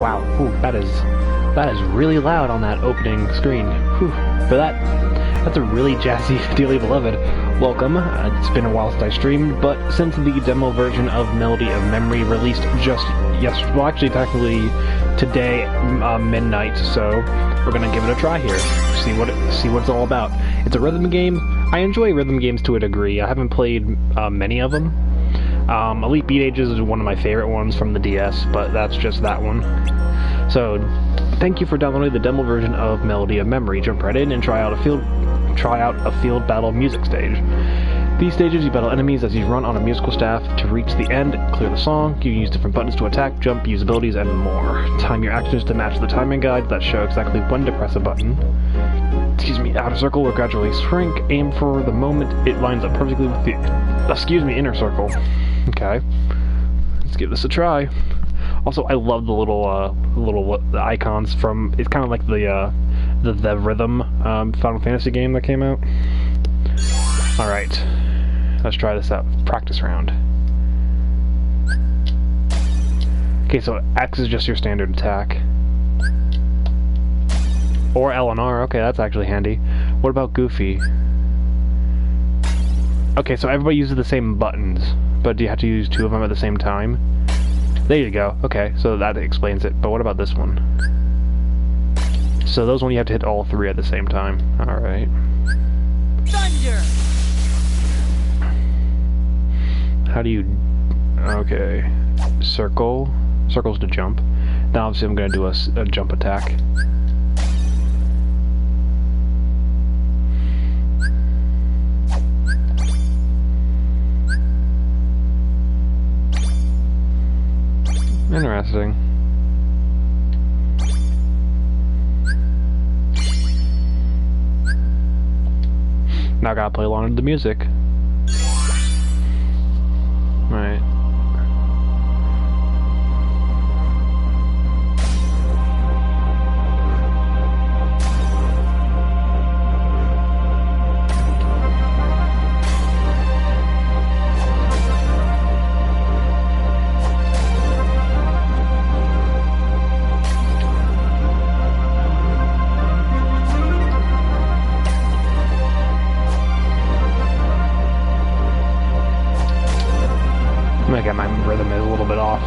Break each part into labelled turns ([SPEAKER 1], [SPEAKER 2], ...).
[SPEAKER 1] Wow, ooh, that is really loud on that opening screen. Whew. For that's a really jazzy, dearly beloved welcome. It's been a while since I streamed, but since the demo version of Melody of Memory released just yesterday, well actually technically today, midnight, so we're gonna give it a try here. See what it's all about. It's a rhythm game. I enjoy rhythm games to a degree. I haven't played many of them. Elite Beat Ages is one of my favorite ones from the DS, but that's just that one. So, thank you for downloading the demo version of Melody of Memory. Jump right in and try out a field battle music stage. These stages, you battle enemies as you run on a musical staff to reach the end, clear the song. You can use different buttons to attack, jump, use abilities, and more. Time your actions to match the timing guides that show exactly when to press a button. Excuse me, outer circle will gradually shrink. Aim for the moment it lines up perfectly with the, inner circle. Okay, let's give this a try. Also, I love the little icons from. It's kind of like the Rhythm Final Fantasy game that came out. All right, let's try this out. Practice round. Okay, so X is just your standard attack, or L and R. Okay, that's actually handy. What about Goofy? Okay, so everybody uses the same buttons, but do you have to use two of them at the same time? There you go. Okay, so that explains it. But what about this one? So those one you have to hit all three at the same time. Alright.
[SPEAKER 2] Thunder!
[SPEAKER 1] How do you... Okay. Circle. Circle's to jump. Now obviously I'm going to do a jump attack. Interesting. Now I gotta play along to the music. Right. Again, my rhythm is a little bit off.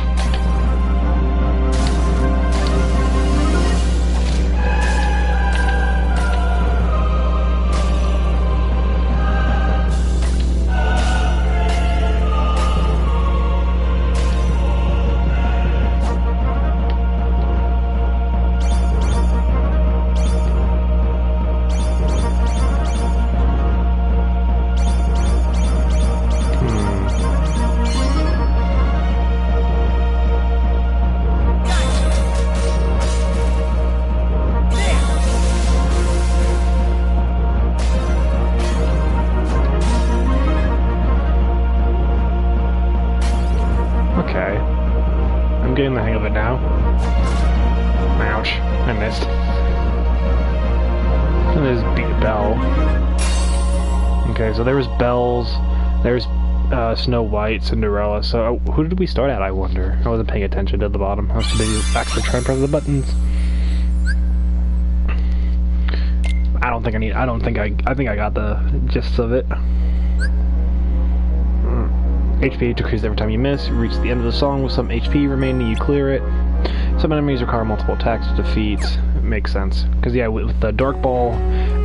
[SPEAKER 1] Okay. I'm getting the hang of it now. Ouch. I missed. And there's Belle. Okay, so there was Belle's. There's Snow White, Cinderella. So who did we start at, I wonder? I wasn't paying attention to the bottom. I was too busy actually trying to press the buttons. I think I got the gist of it. HP decreases every time you miss. You reach the end of the song with some HP remaining, you clear it. Some enemies require multiple attacks to defeat. It makes sense. Because, yeah, with the Dark Ball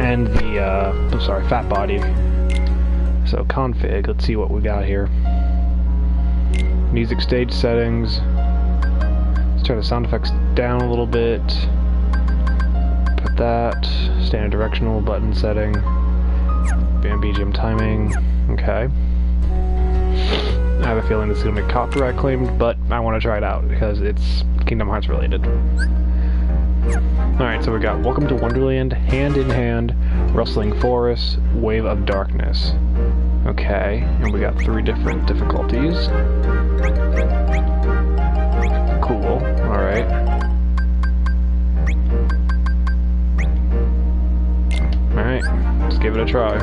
[SPEAKER 1] and the, Fat Body. So, config, let's see what we got here. Music stage settings. Let's turn the sound effects down a little bit. Put that. Standard directional button setting. BGM timing. Okay. I have a feeling this is going to be copyright claimed, but I want to try it out because it's Kingdom Hearts related. Alright, so we got Welcome to Wonderland, Hand in Hand, Rustling Forest, Wave of Darkness. Okay, and we got 3 different difficulties. Cool, alright. Alright, let's give it a try.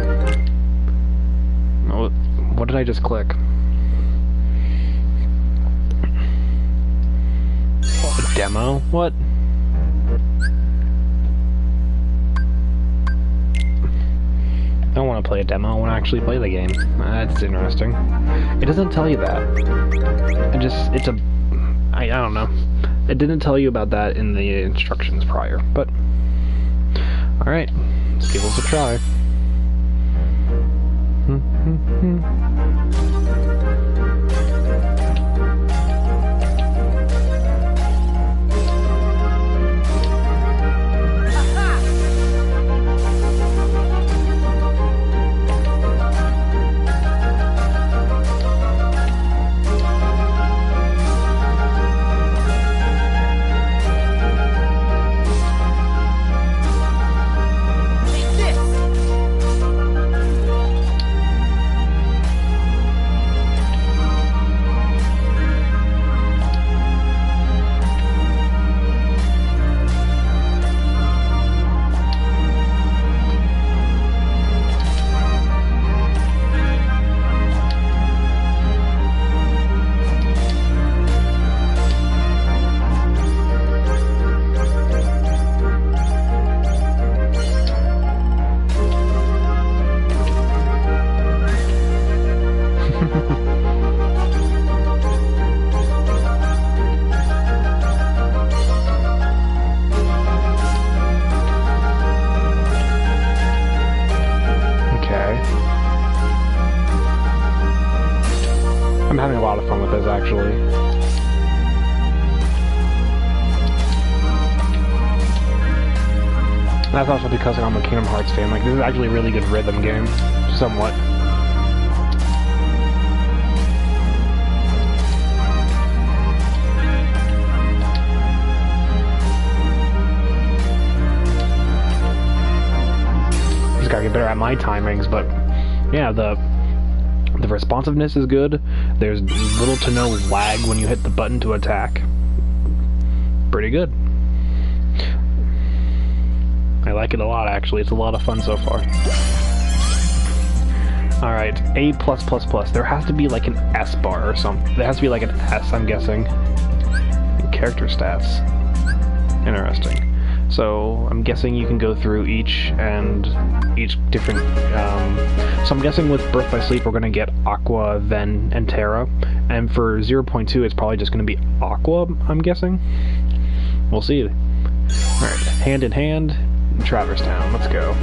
[SPEAKER 1] Oh, what did I just click? Demo? What? I don't want to play a demo, I want to actually play the game. That's interesting. It doesn't tell you that. I don't know. It didn't tell you about that in the instructions prior, but... Alright, let's give this a try. I'm having a lot of fun with this, actually. That's also because I'm a Kingdom Hearts fan. Like, this is actually a really good rhythm game. Somewhat. Just gotta get better at my timings, but yeah, the responsiveness is good. There's little to no lag when you hit the button to attack. Pretty good. I like it a lot, actually. It's a lot of fun so far. Alright, A+++. There has to be like an S bar or something. There has to be like an S, I'm guessing. Character stats. Interesting. So, I'm guessing you can go through each different, so I'm guessing with Birth by Sleep we're gonna get Aqua, Ven, and Terra, and for 0.2 it's probably just gonna be Aqua, I'm guessing? We'll see. Alright, hand in hand, Traverse Town, let's go.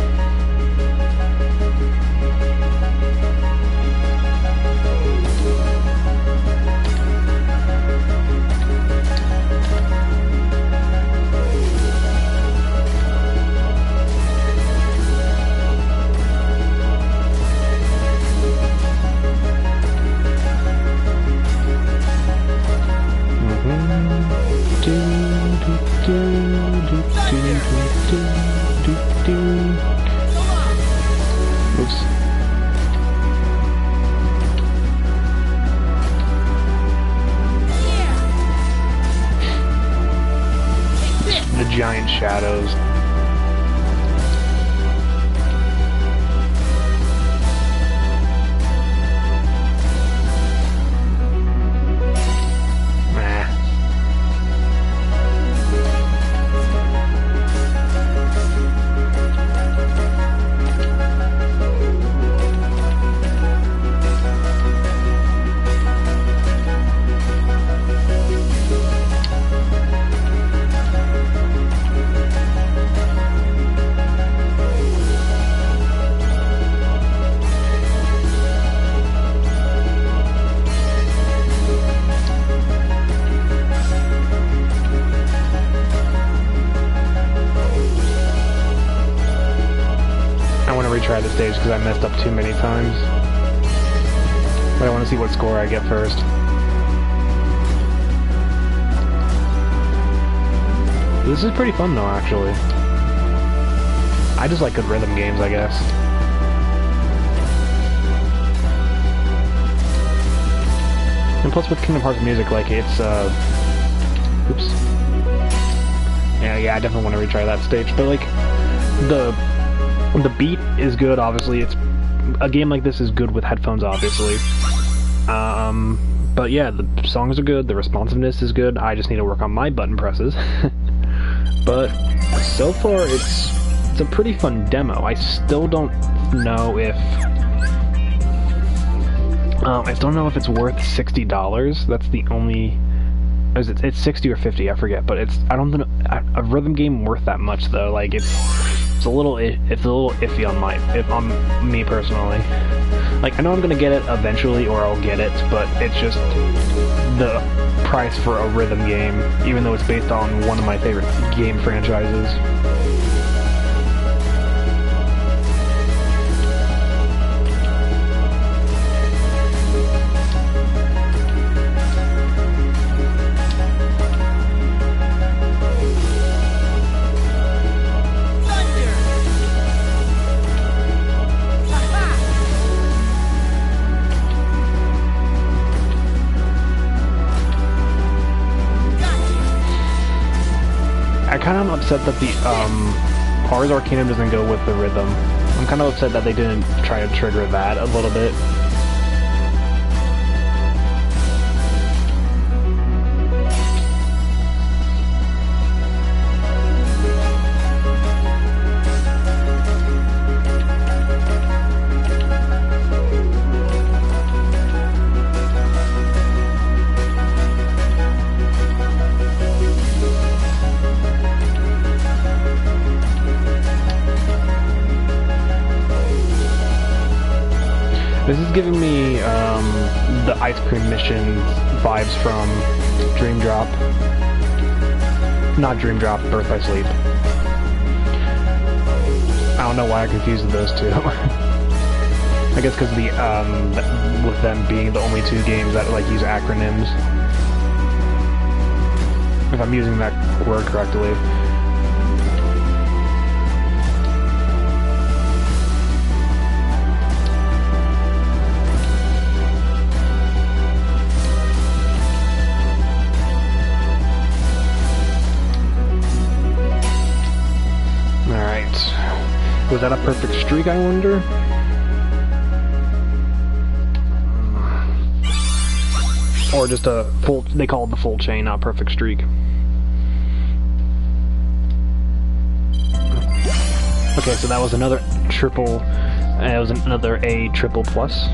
[SPEAKER 1] Oops. The giant shadows. Retry the stage because I messed up too many times. But I want to see what score I get first. This is pretty fun though, actually. I just like good rhythm games, I guess. And plus with Kingdom Hearts music, like, it's, oops. Yeah, I definitely want to retry that stage, but, like, the beat is good, obviously. It's a game like this is good with headphones, obviously. But yeah, the songs are good, the responsiveness is good, I just need to work on my button presses. But so far it's a pretty fun demo. I still don't know if it's worth $60. That's the only... It's 60 or 50, I forget, but I don't know a rhythm game worth that much though. Like it's a little iffy on me personally. Like I know I'm gonna get it eventually, or I'll get it, but it's just the price for a rhythm game, even though it's based on one of my favorite game franchises. I kind of upset that the Ars Arcanum doesn't go with the rhythm. I'm kind of upset that they didn't try to trigger that a little bit. This is giving me the ice cream mission vibes from Dream Drop. Not Dream Drop, Birth by Sleep. I don't know why I confused those two. I guess because with them being the only two games that like use acronyms. If I'm using that word correctly. Was that a perfect streak, I wonder? Or just a full... They call it the full chain, not perfect streak. Okay, so that was another triple... It was another A triple plus.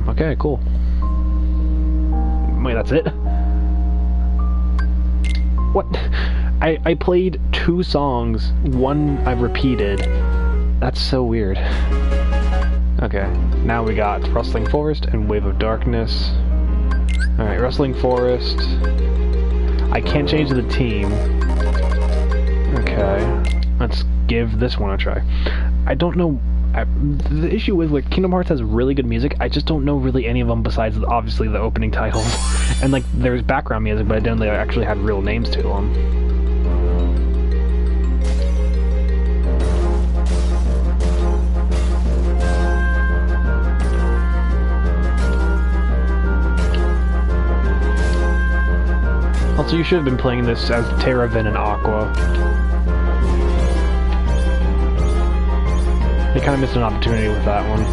[SPEAKER 1] Okay, cool. Wait, that's it? What? I played 2 songs, one I've repeated. That's so weird. Okay, now we got Rustling Forest and Wave of Darkness. Alright, Rustling Forest. I can't change the team. Okay, let's give this one a try. I don't know... the issue is, like, Kingdom Hearts has really good music, I just don't know really any of them besides, obviously, the opening titles. And, like, there's background music, but I didn't know they actually had real names to them. Also, you should have been playing this as Terravin and Aqua. You kind of missed an opportunity with that one.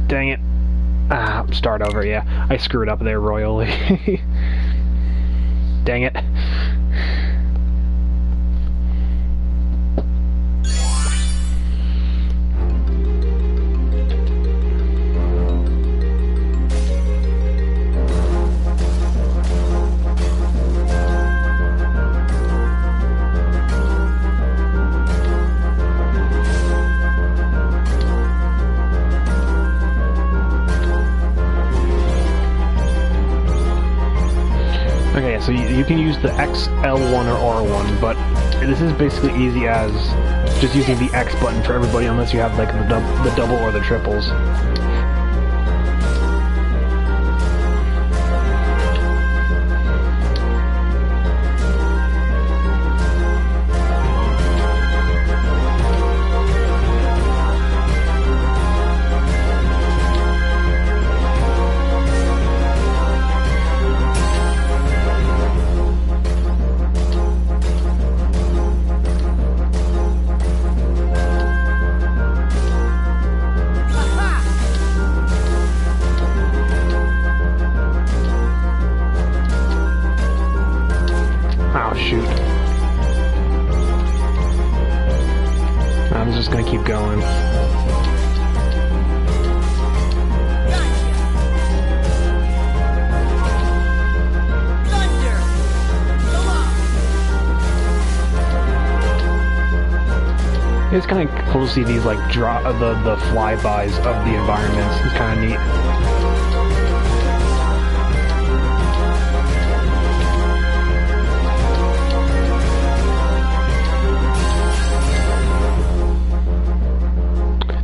[SPEAKER 1] Dang it. Start over, yeah. I screwed up there royally. Dang it. Okay, so you can use the X, L1, or R1, but this is basically easy as just using the X button for everybody, unless you have like the double or the triples. Oh, shoot. I'm just gonna keep going.
[SPEAKER 2] Thunder! Come on!
[SPEAKER 1] It's kind of cool to see these, like, the flybys of the environments. It's kind of neat.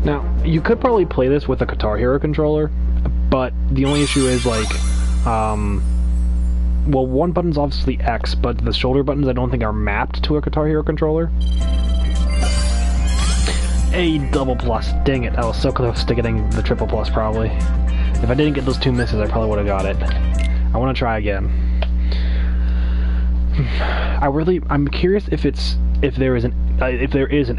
[SPEAKER 1] Now, you could probably play this with a Guitar Hero controller, but the only issue is, like, well, one button's obviously X, but the shoulder buttons I don't think are mapped to a Guitar Hero controller. A double plus, dang it, I was so close to getting the triple plus, probably. If I didn't get those two misses, I probably would have got it. I want to try again. I'm curious if there is an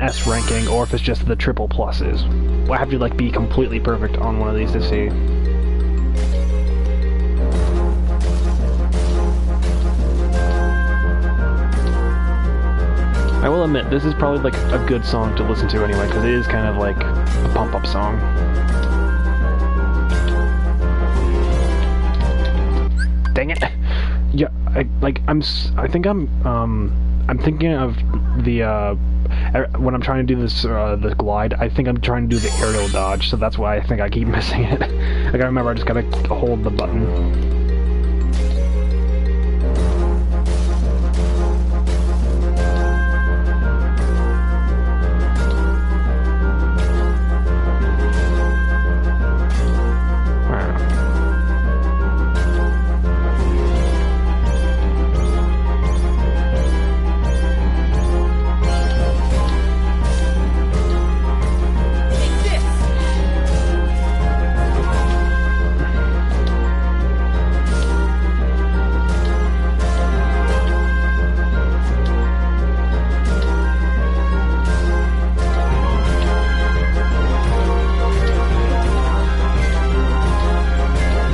[SPEAKER 1] S ranking, or if it's just the triple pluses. I have to like be completely perfect on one of these to see. I will admit, this is probably like a good song to listen to anyway, because it is kind of like a pump-up song. Dang it! Yeah, I think I'm thinking of the, when I'm trying to do this, the glide, I think I'm trying to do the aerial dodge, so that's why I think I keep missing it. I gotta remember, I just gotta hold the button.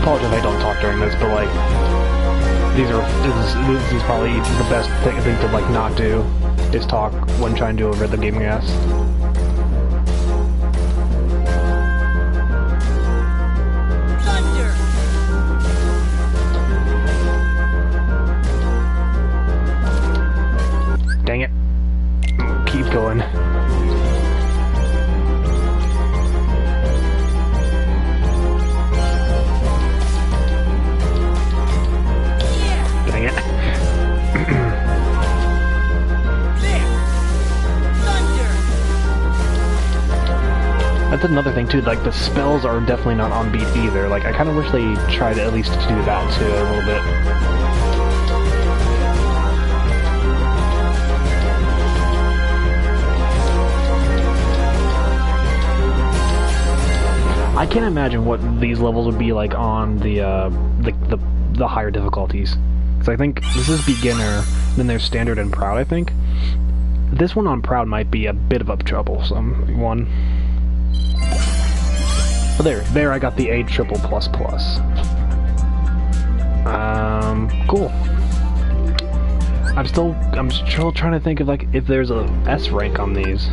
[SPEAKER 1] Apologize if I don't talk during this, but like, this is probably the best thing to like not do, is talk when trying to do a rhythm game, I guess.
[SPEAKER 2] Thunder!
[SPEAKER 1] Dang it. Keep going. Dang it. That's another thing too, like the spells are definitely not on beat either. Like I kind of wish they tried at least to do that too a little bit. I can't imagine what these levels would be like on the higher difficulties. Because I think this is beginner, then there's standard and proud, I think. This one on proud might be a bit of a troublesome one. Oh, there I got the A triple plus plus. Cool. I'm still trying to think of like if there's a S rank on these.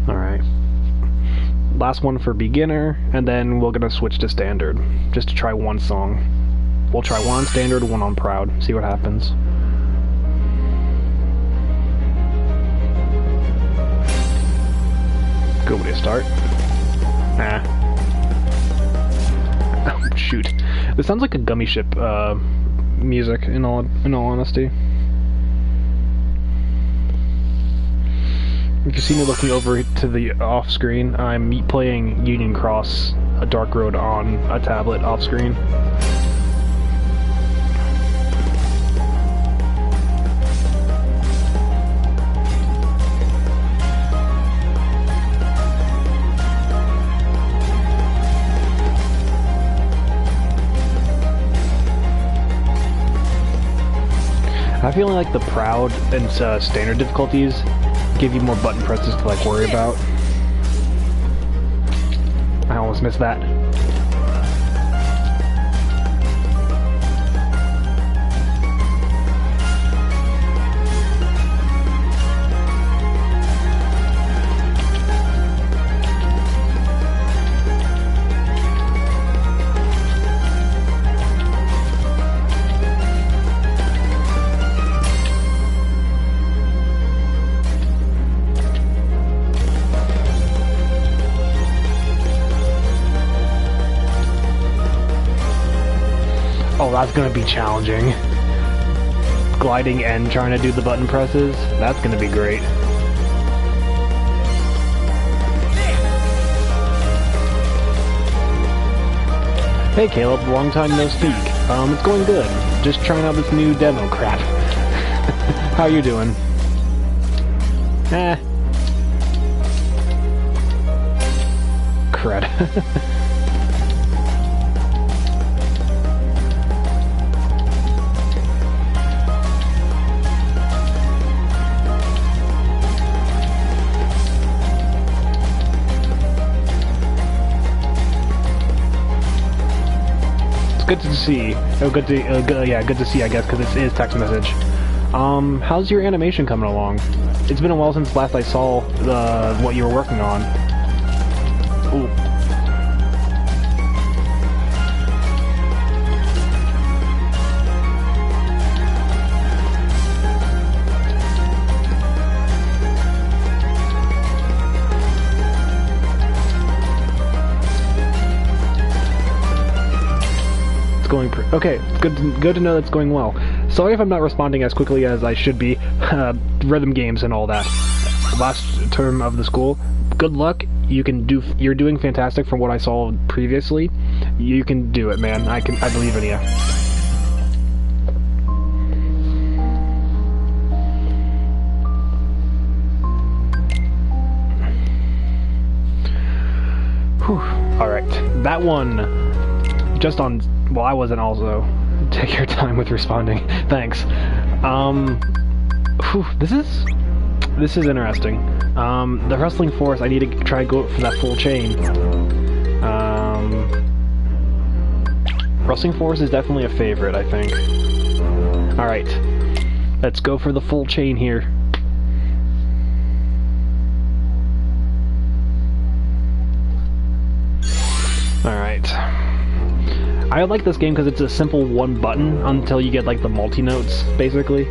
[SPEAKER 1] Alright. Last one for beginner, and then we're gonna switch to standard, just to try one song. We'll try one on standard, one on proud, see what happens. Good way to start. Nah. Oh, This sounds like a gummy ship music. In all honesty. If you see me looking over to the off screen, I'm playing Union Cross, a Dark Road on a tablet off screen. I feel like the Proud and standard difficulties give you more button presses to like worry about. I almost missed that. Oh, that's gonna be challenging. Gliding and trying to do the button presses, that's gonna be great. Hey Caleb, long time no speak. It's going good. Just trying out this new demo crap. How you doing? Crud. Good to see. Oh, good to see, I guess, because it is text message. How's your animation coming along? It's been a while since last I saw what you were working on. Ooh. Okay, good to know that's going well. Sorry if I'm not responding as quickly as I should be. Rhythm games and all that. Last term of the school. Good luck. You're doing fantastic from what I saw previously. You can do it, man. I believe in you. Whew. Alright. That one just on. Well, I wasn't also. Take your time with responding. Thanks. Whew, this is interesting. The Wrestling Force, I need to try to go for that full chain. Wrestling Force is definitely a favorite, I think. Alright. Let's go for the full chain here. Alright. I like this game because it's a simple one button until you get like the multi-notes, basically.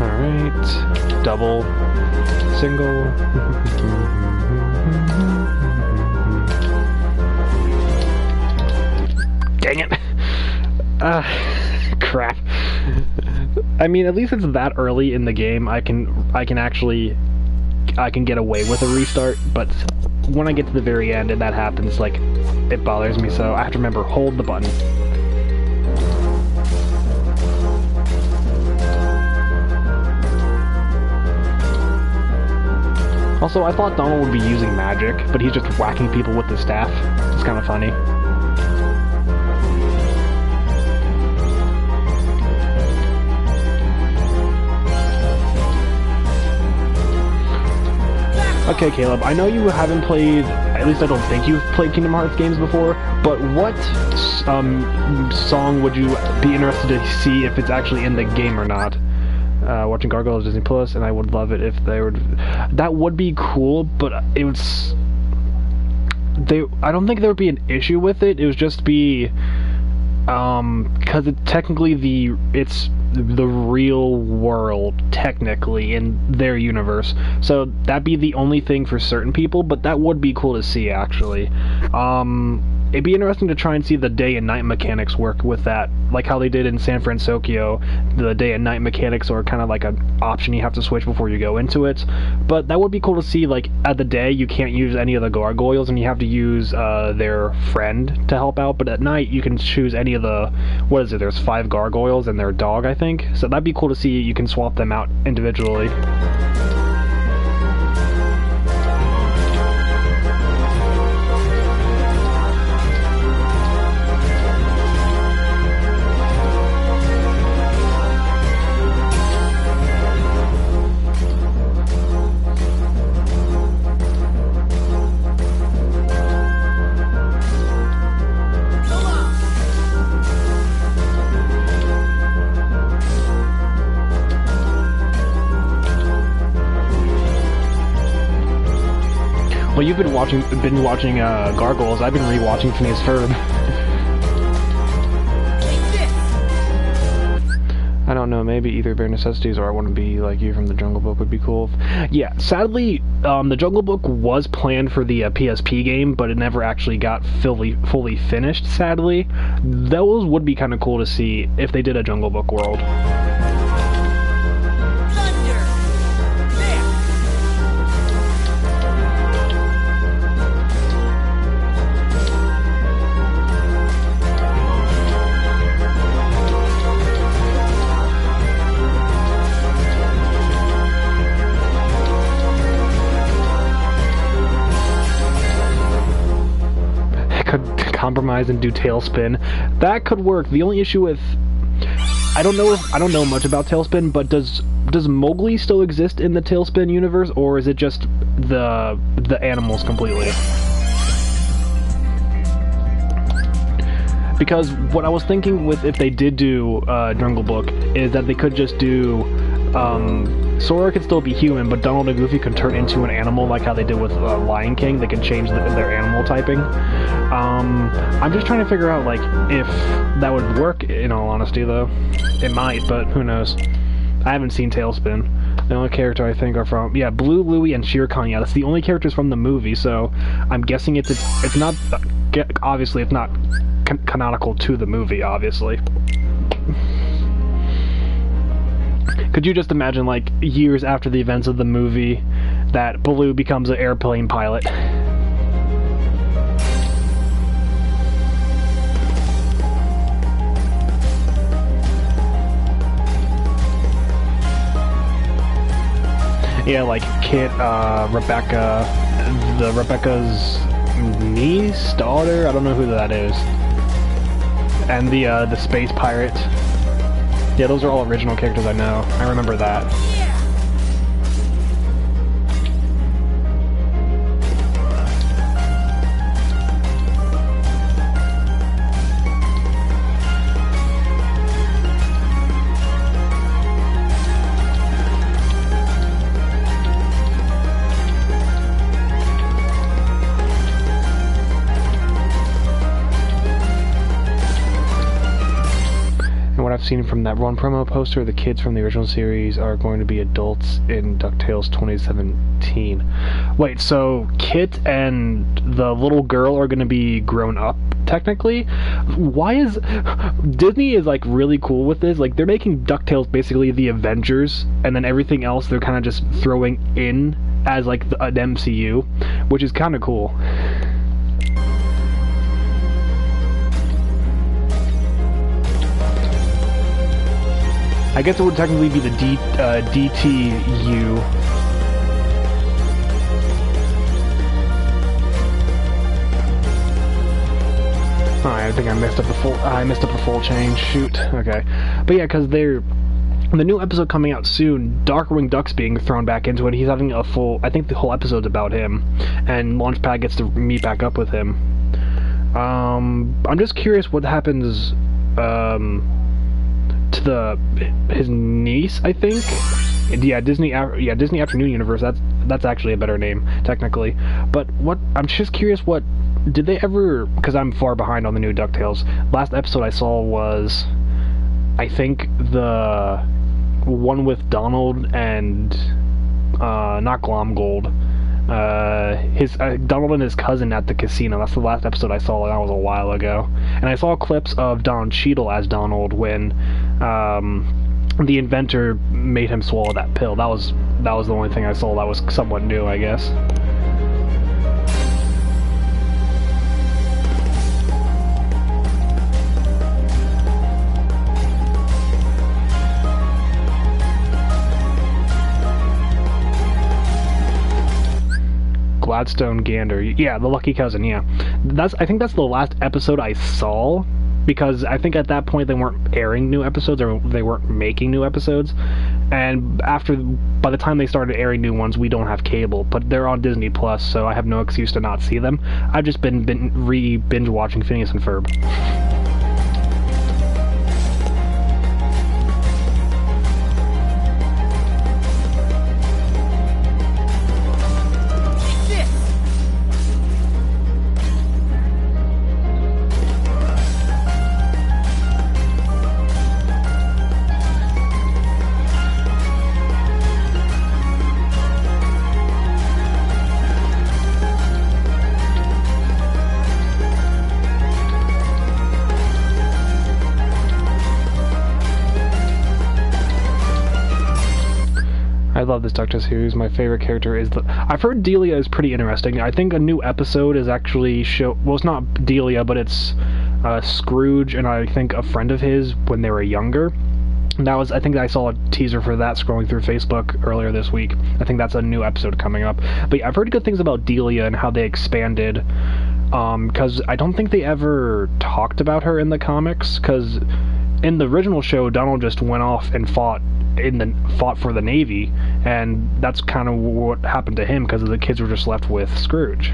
[SPEAKER 1] Alright. Double. Single. Dang it! Crap. I mean, at least it's that early in the game, I can get away with a restart, but when I get to the very end and that happens, like, it bothers me, so I have to remember, hold the button. Also, I thought Donald would be using magic, but he's just whacking people with the staff. It's kind of funny. Okay, Caleb, I know you haven't played, at least I don't think you've played Kingdom Hearts games before, but what song would you be interested to see if it's actually in the game or not? Watching Gargoyles Disney Plus, and I would love it if they would. That would be cool, but it was. I don't think there would be an issue with it. It would just be, because technically it's the real world, technically, in their universe. So that'd be the only thing for certain people, but that would be cool to see, actually. It'd be interesting to try and see the day and night mechanics work with that, like how they did in San Francisco. The day and night mechanics are kind of like an option you have to switch before you go into it. But that would be cool to see, like, at the day you can't use any of the gargoyles and you have to use their friend to help out, but at night you can choose any of the, what is it, there's 5 gargoyles and their dog, I think. So that'd be cool to see, you can swap them out individually. Well, you've been watching Gargoyles. I've been rewatching Phineas Ferb. I don't know, maybe either Bare Necessities or I Want to Be Like You from the Jungle Book would be cool. Yeah, sadly, the Jungle Book was planned for the PSP game, but it never actually got fully finished, sadly. Those would be kind of cool to see if they did a Jungle Book world. Compromise and do Tailspin. That could work. The only issue with I don't know much about Tailspin, but does Mowgli still exist in the Tailspin universe, or is it just the animals completely? Because what I was thinking with if they did do Jungle Book is that they could just do Sora could still be human, but Donald and Goofy could turn into an animal like how they did with Lion King. They could change their animal typing. I'm just trying to figure out, like, if that would work, in all honesty, though. It might, but who knows. I haven't seen Tailspin. The only character I think are from... Yeah, Blue, Louie, and Shere Khan. Yeah, that's the only characters from the movie, so I'm guessing it's not... Obviously, it's not canonical to the movie, obviously. Could you just imagine, like, years after the events of the movie, that Baloo becomes an airplane pilot? Yeah, like Rebecca's niece, daughter, I don't know who that is. And the space pirate. Yeah, those are all original characters I know. I remember that. I've seen from that one promo poster, the kids from the original series are going to be adults in DuckTales 2017. Wait, so Kit and the little girl are going to be grown up, technically? Why is... Disney is, like, really cool with this. Like, they're making DuckTales basically the Avengers, and then everything else they're kind of just throwing in as, like, an MCU, which is kind of cool. I guess it would technically be the DTU. Alright, I think I messed up the full change. Shoot. Okay. But yeah, because the new episode coming out soon, Darkwing Duck's being thrown back into it. He's having a full... I think the whole episode's about him. And Launchpad gets to meet back up with him. I'm just curious what happens, to his niece, I think. Yeah, Disney Afternoon Universe. That's actually a better name, technically. But what I'm just curious, what did they ever? Because I'm far behind on the new DuckTales. Last episode I saw was I think the one with Donald and not Glomgold. His Donald and his cousin at the casino. That's the last episode I saw. That was a while ago. And I saw clips of Don Cheadle as Donald when the inventor made him swallow that pill. That was the only thing I saw that was somewhat new, I guess. Gladstone Gander. Yeah, the lucky cousin, yeah. I think that's the last episode I saw, because I think at that point they weren't airing new episodes, or they weren't making new episodes. And by the time they started airing new ones, we don't have cable, but they're on Disney Plus, so I have no excuse to not see them. I've just been binge watching Phineas and Ferb. I love this Doctor series. My favorite character is I've heard Delia is pretty interesting. I think a new episode is actually well, it's not Delia, but it's Scrooge and I think a friend of his when they were younger. I think I saw a teaser for that scrolling through Facebook earlier this week. I think that's a new episode coming up. But yeah, I've heard good things about Delia and how they expanded. Because I don't think they ever talked about her in the comics. Because in the original show, Donald just went off and fought for the Navy, and that's kind of what happened to him because the kids were just left with Scrooge.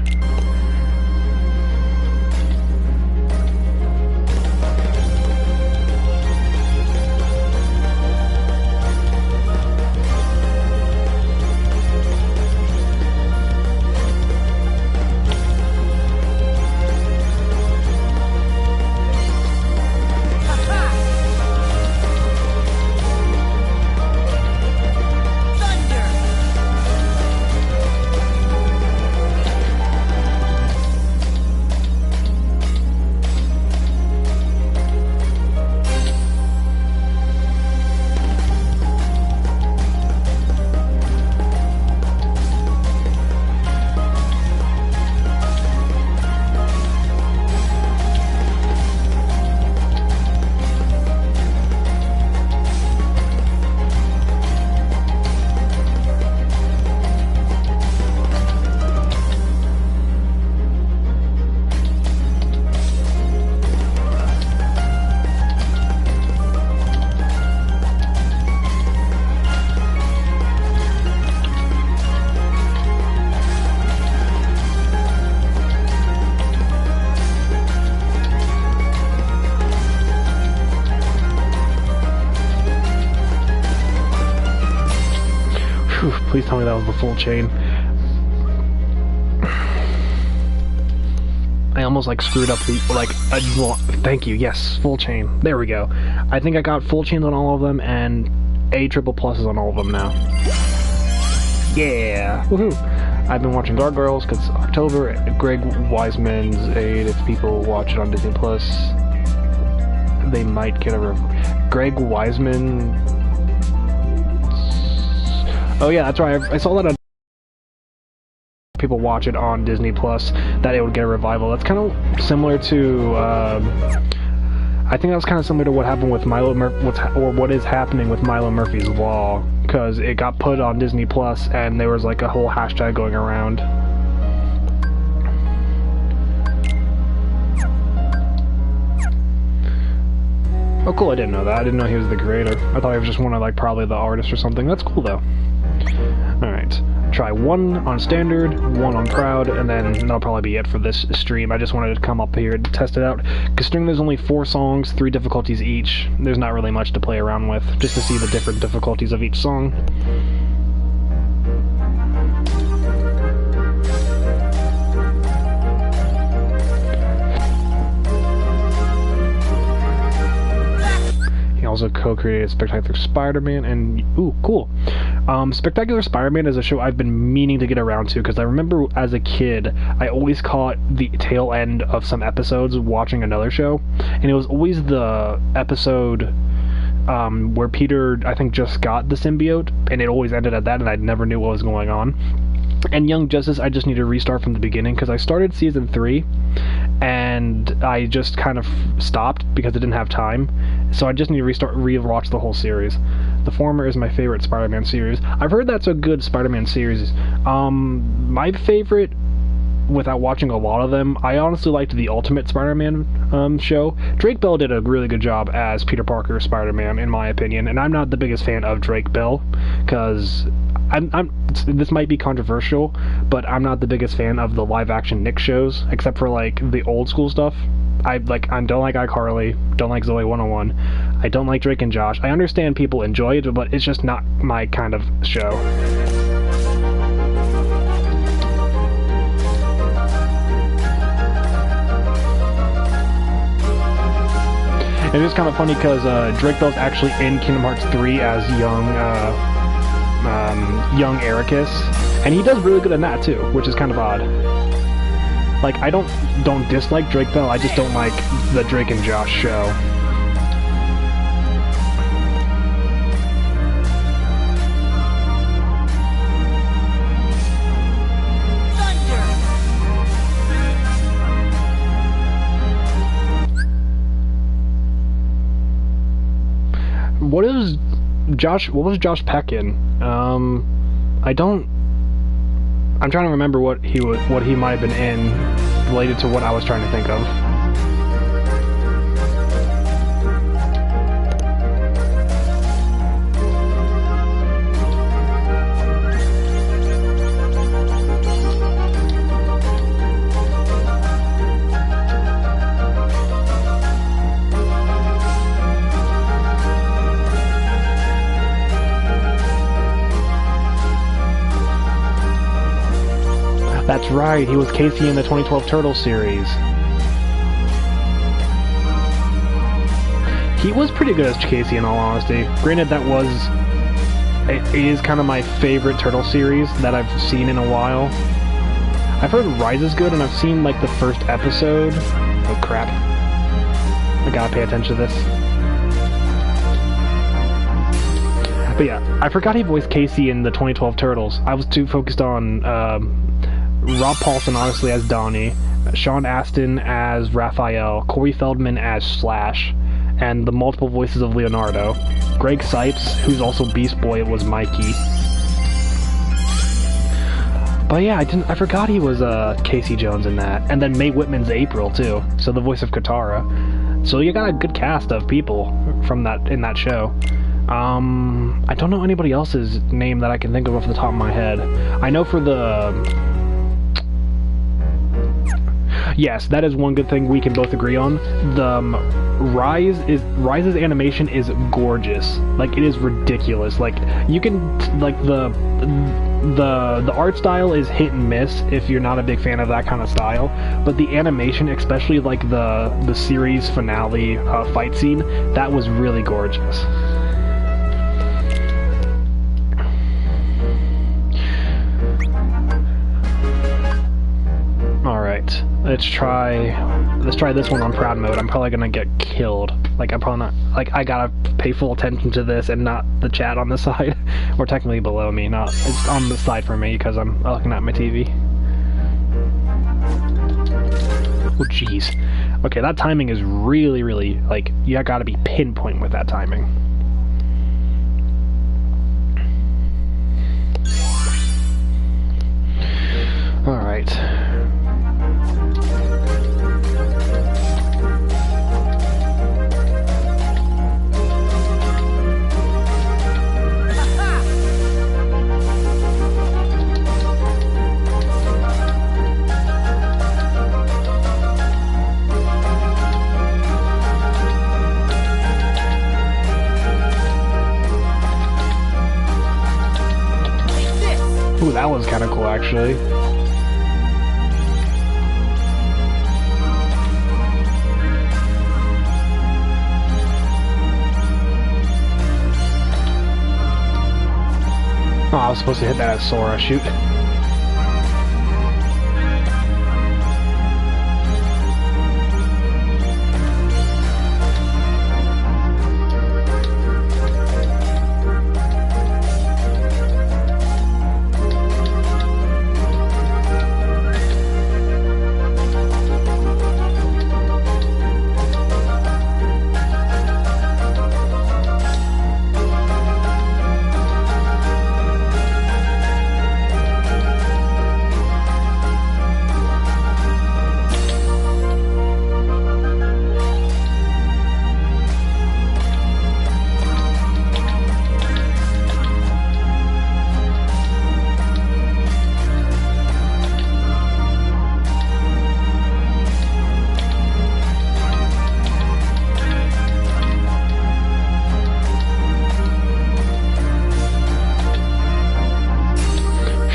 [SPEAKER 1] Whew, please tell me that was the full chain. I almost screwed up thank you, yes, full chain. There we go. I think I got full chains on all of them and A triple pluses on all of them now. Yeah! Woohoo! I've been watching Gargoyles because October, Greg Wiseman's Aid, if people watch it on Disney Plus, they might get Greg Wiseman. Oh yeah, that's right. I saw that on people watch it on Disney Plus, that it would get a revival. That's kind of similar to I think that's kind of similar to what happened with what is happening with Milo Murphy's Law, because it got put on Disney Plus and there was a whole hashtag going around. Oh cool, I didn't know that. I didn't know he was the creator. I thought he was just one of probably the artists or something. That's cool though. Alright. Try one on standard, one on proud, and then that'll probably be it for this stream. I just wanted to come up here and test it out. Considering there's only 4 songs, 3 difficulties each, there's not really much to play around with, just to see the different difficulties of each song. also co-created Spectacular Spider-Man, and ooh, cool. Spectacular Spider-Man is a show I've been meaning to get around to, because I remember as a kid, I always caught the tail end of some episodes watching another show, and it was always the episode where Peter, I think, just got the symbiote, and it always ended at that, and I never knew what was going on. And Young Justice, I just need to restart from the beginning, because I started season 3, and I just kind of stopped because I didn't have time. So I just need to rewatch the whole series. The former is my favorite Spider-Man series. I've heard that's a good Spider-Man series. My favorite, without watching a lot of them, I honestly liked the Ultimate Spider-Man show. Drake Bell did a really good job as Peter Parker Spider-Man, in my opinion, and I'm not the biggest fan of Drake Bell, because this might be controversial, but I'm not the biggest fan of the live-action Nick shows, except for, like, the old-school stuff. I don't like iCarly, don't like Zoe 101, I don't like Drake and Josh. I understand people enjoy it, but it's just not my kind of show. And it's kind of funny because Drake Bell's actually in Kingdom Hearts 3 as young Ericus, and he does really good in that too, which is kind of odd. Like, I don't dislike Drake Bell, I just don't like the Drake and Josh show. What was Josh Peck in? I'm trying to remember what he might have been in related to what I was trying to think of. That's right, he was Casey in the 2012 Turtles series. He was pretty good as Casey, in all honesty. Granted, it is kind of my favorite Turtle series that I've seen in a while. I've heard Rise is good, and I've seen, like, the first episode. Oh, crap. I gotta pay attention to this. But yeah, I forgot he voiced Casey in the 2012 Turtles. I was too focused on, Rob Paulson, honestly, as Donnie, Sean Astin as Raphael, Corey Feldman as Slash, and the multiple voices of Leonardo. Greg Sipes, who's also Beast Boy, was Mikey. But yeah, I forgot he was Casey Jones in that. And then Mae Whitman's April, too, so the voice of Katara. So you got a good cast of people from in that show. I don't know anybody else's name that I can think of off the top of my head. I know for the... Yes, that is one good thing we can both agree on. The Rise's animation is gorgeous. Like, it is ridiculous. Like, you can, like, the art style is hit and miss if you're not a big fan of that kind of style, but the animation, especially like the series finale fight scene, that was really gorgeous. Alright, let's try this one on proud mode. I'm probably gonna get killed. Like, I'm probably not, like, I gotta pay full attention to this and not the chat on the side. Or technically below me, it's on the side for me because I'm looking at my TV. Oh jeez. Okay, that timing is really, really, like, you gotta be pinpoint with that timing. Alright. Ooh, that was kind of cool, actually. Oh, I was supposed to hit that as Sora, shoot.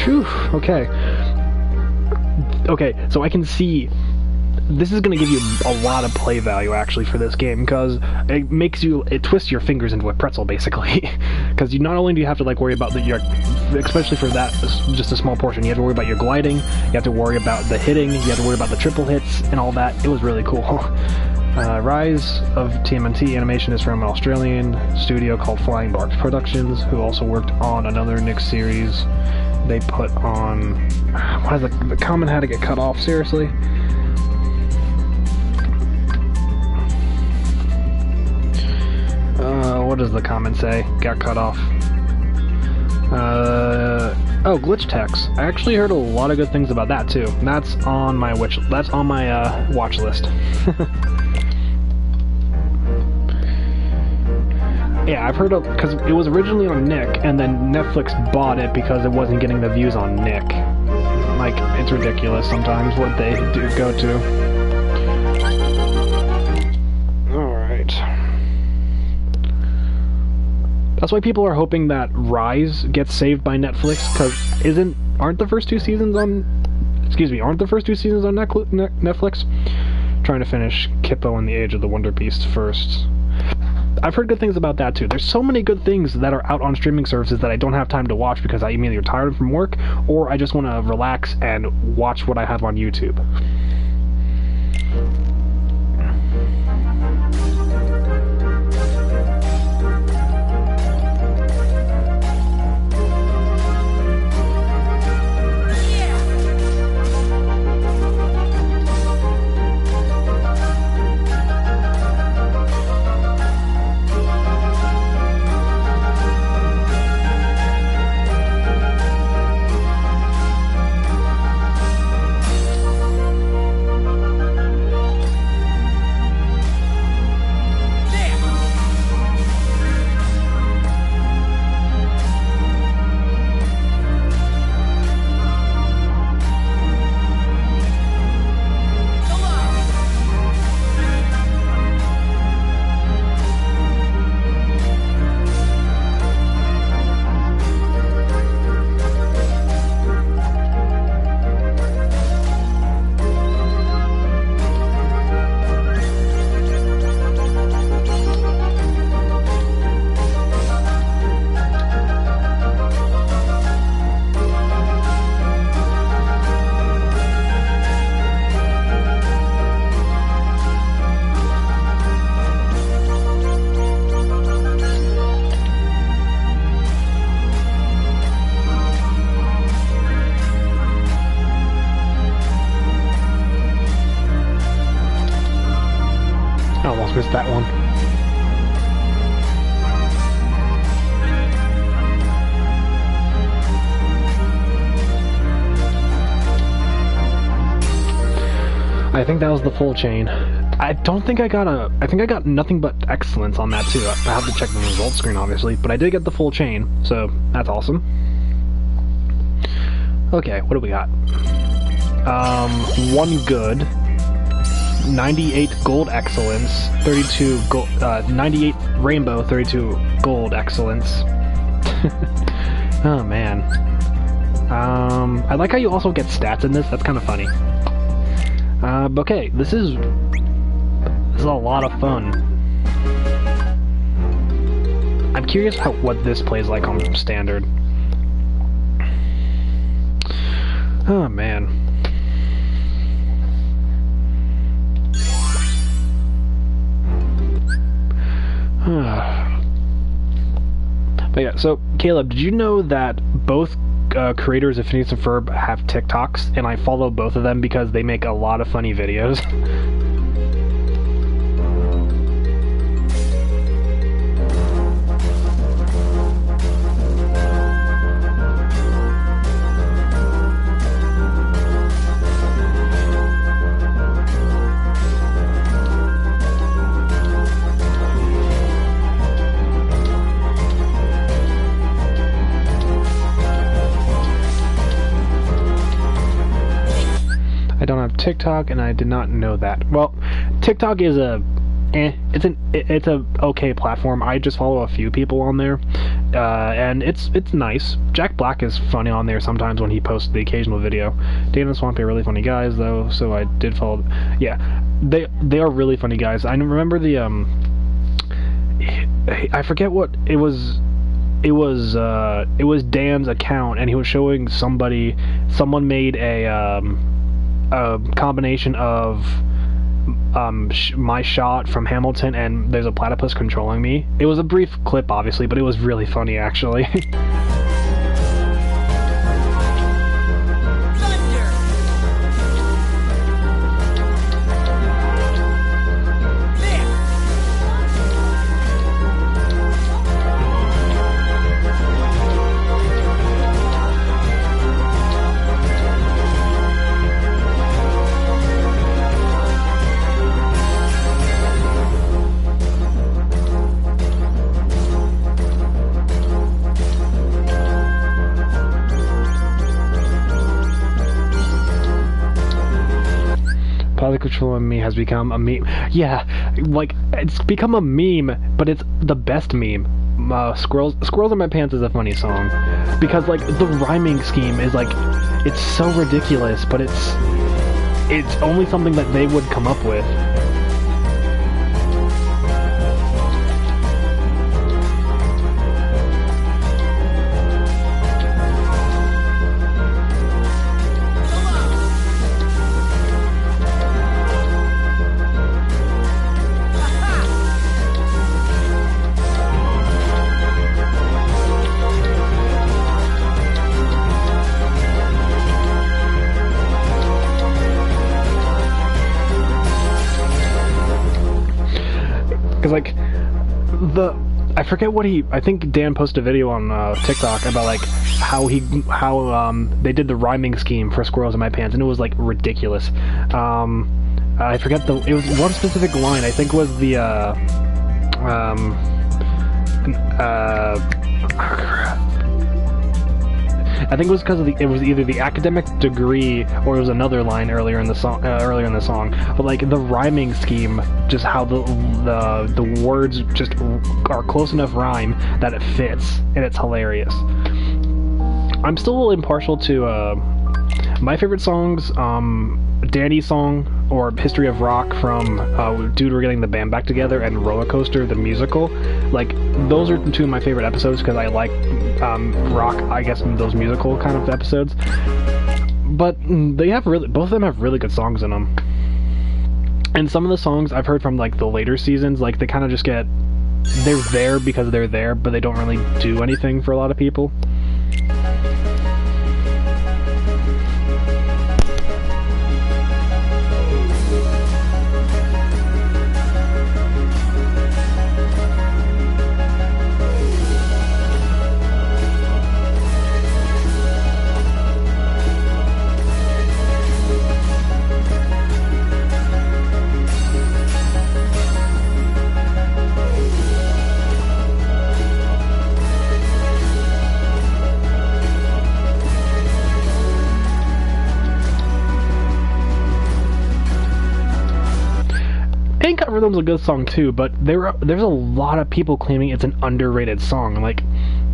[SPEAKER 1] Phew, okay. Okay, so I can see this is going to give you a lot of play value actually for this game, because it twists your fingers into a pretzel basically. Because you not only do you have to like worry about your, especially for that just a small portion, you have to worry about your gliding, you have to worry about the hitting, you have to worry about the triple hits and all that. It was really cool. Rise of TMNT animation is from an Australian studio called Flying Barks Productions, who also worked on another Nick series. They put on... Why does the comment had to get cut off? Seriously? What does the comment say? Got cut off. Oh, glitch text. I actually heard a lot of good things about that too. That's on my watch list. Yeah, I've heard of, because it was originally on Nick, and then Netflix bought it because it wasn't getting the views on Nick. Like, it's ridiculous sometimes what they do go to. Alright. That's why people are hoping that Rise gets saved by Netflix, because aren't the first two seasons on Netflix? Trying to finish Kippo and the Age of the Wonder Beast first. I've heard good things about that too. There's so many good things that are out on streaming services that I don't have time to watch because I'm either tired from work or I just want to relax and watch what I have on YouTube. Missed that one. I think that was the full chain. I don't think I got I think I got nothing but excellence on that too. I have to check the results screen obviously, but I did get the full chain, so that's awesome. Okay, what do we got? 1 good. 98 gold excellence, 32 gold, 98 rainbow, 32 gold excellence. Oh man. I like how you also get stats in this. That's kind of funny. Okay, this is a lot of fun. I'm curious what this plays like on standard. Oh, man. But yeah, so Caleb, did you know that both creators of Phineas and Ferb have TikToks, and I follow both of them because they make a lot of funny videos? I don't have TikTok, and I did not know that. Well, TikTok is it's a okay platform. I just follow a few people on there, and it's nice. Jack Black is funny on there sometimes when he posts the occasional video. Dan and Swampy are really funny guys though, so I did follow. Yeah, they are really funny guys. I remember the I forget what it was. It was Dan's account, and he was showing someone made a combination of my shot from Hamilton and There's a Platypus Controlling Me. It was a brief clip, obviously, but it was really funny, actually. Control Me has become a meme. Yeah, like, it's become a meme, but it's the best meme. Squirrels in My Pants is a funny song, because, like, the rhyming scheme is, like, it's so ridiculous, but it's only something that they would come up with. Because, like, I forget what I think Dan posted a video on TikTok about, like, how they did the rhyming scheme for Squirrels in My Pants, and it was, like, ridiculous. I forget it was one specific line, I think was the, I think it was because it was either the academic degree or it was another line earlier in the song. But, like, the rhyming scheme, just how the words just are close enough rhyme that it fits, and it's hilarious. I'm still a little impartial to my favorite songs. Danny's song or History of Rock from Dude, We're Getting the Band Back Together, and Roller Coaster the musical. Like, those are two of my favorite episodes because I like rock, I guess, those musical kind of episodes. But both of them have really good songs in them. And some of the songs I've heard from, like, the later seasons, like, they kind of just they're there because they're there, but they don't really do anything for a lot of people. Ain't Got Rhythm's a good song too, but there's a lot of people claiming it's an underrated song. Like,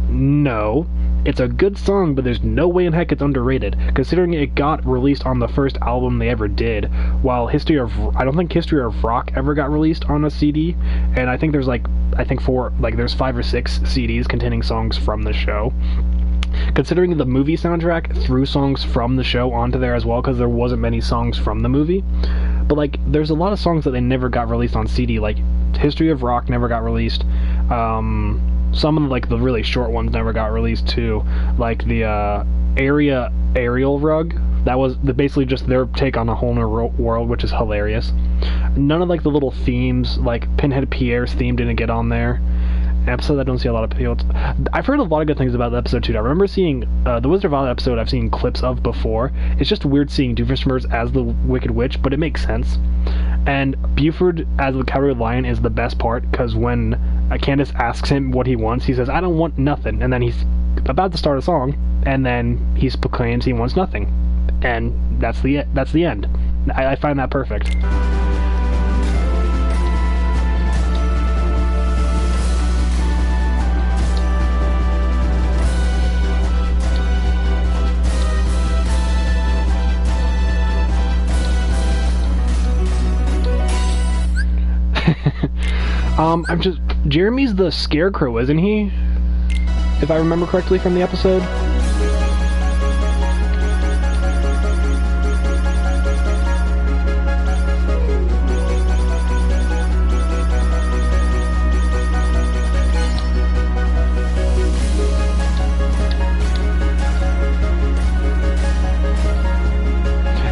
[SPEAKER 1] no, it's a good song, but there's no way in heck it's underrated, considering it got released on the first album they ever did, while I don't think History of Rock ever got released on a CD, and I think there's 5 or 6 CDs containing songs from the show. considering the movie soundtrack threw songs from the show onto there as well, because there wasn't many songs from the movie. But, like, there's a lot of songs that they never got released on CD, like History of Rock never got released. Some of, like, the really short ones never got released, too. Like, the, Area Aerial Rug. That was basically just their take on a whole new world, which is hilarious. None of, like, the little themes, like Pinhead Pierre's theme didn't get on there. An episode I don't see a lot of people. I've heard a lot of good things about the episode too. I remember seeing the Wizard of Oz episode. I've seen clips of before. It's just weird seeing Doofenshmirtz as the Wicked Witch, but it makes sense. And Buford as the Cowardly Lion is the best part, because when Candace asks him what he wants, he says, "I don't want nothing," and then he's about to start a song, and then he proclaims he wants nothing, and that's the end. I find that perfect. Jeremy's the Scarecrow, isn't he? If I remember correctly from the episode.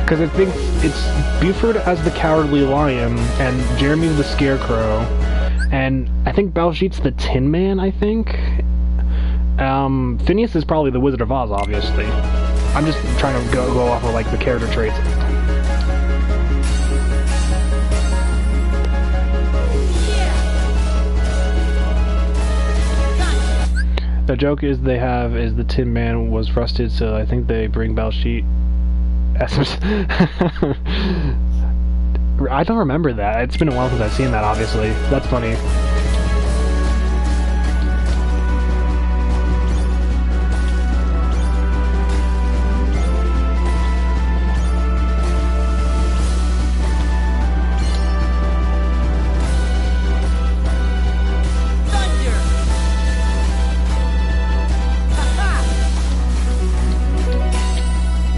[SPEAKER 1] Because I think it's Buford as the Cowardly Lion, and Jeremy's the Scarecrow, and I think Baljeet's the Tin Man, I think. Phineas is probably the Wizard of Oz, obviously. I'm just trying to go off of, like, the character traits. The joke is the Tin Man was rusted, so I think they bring Baljeet. I don't remember that. It's been a while since I've seen that, obviously. That's funny.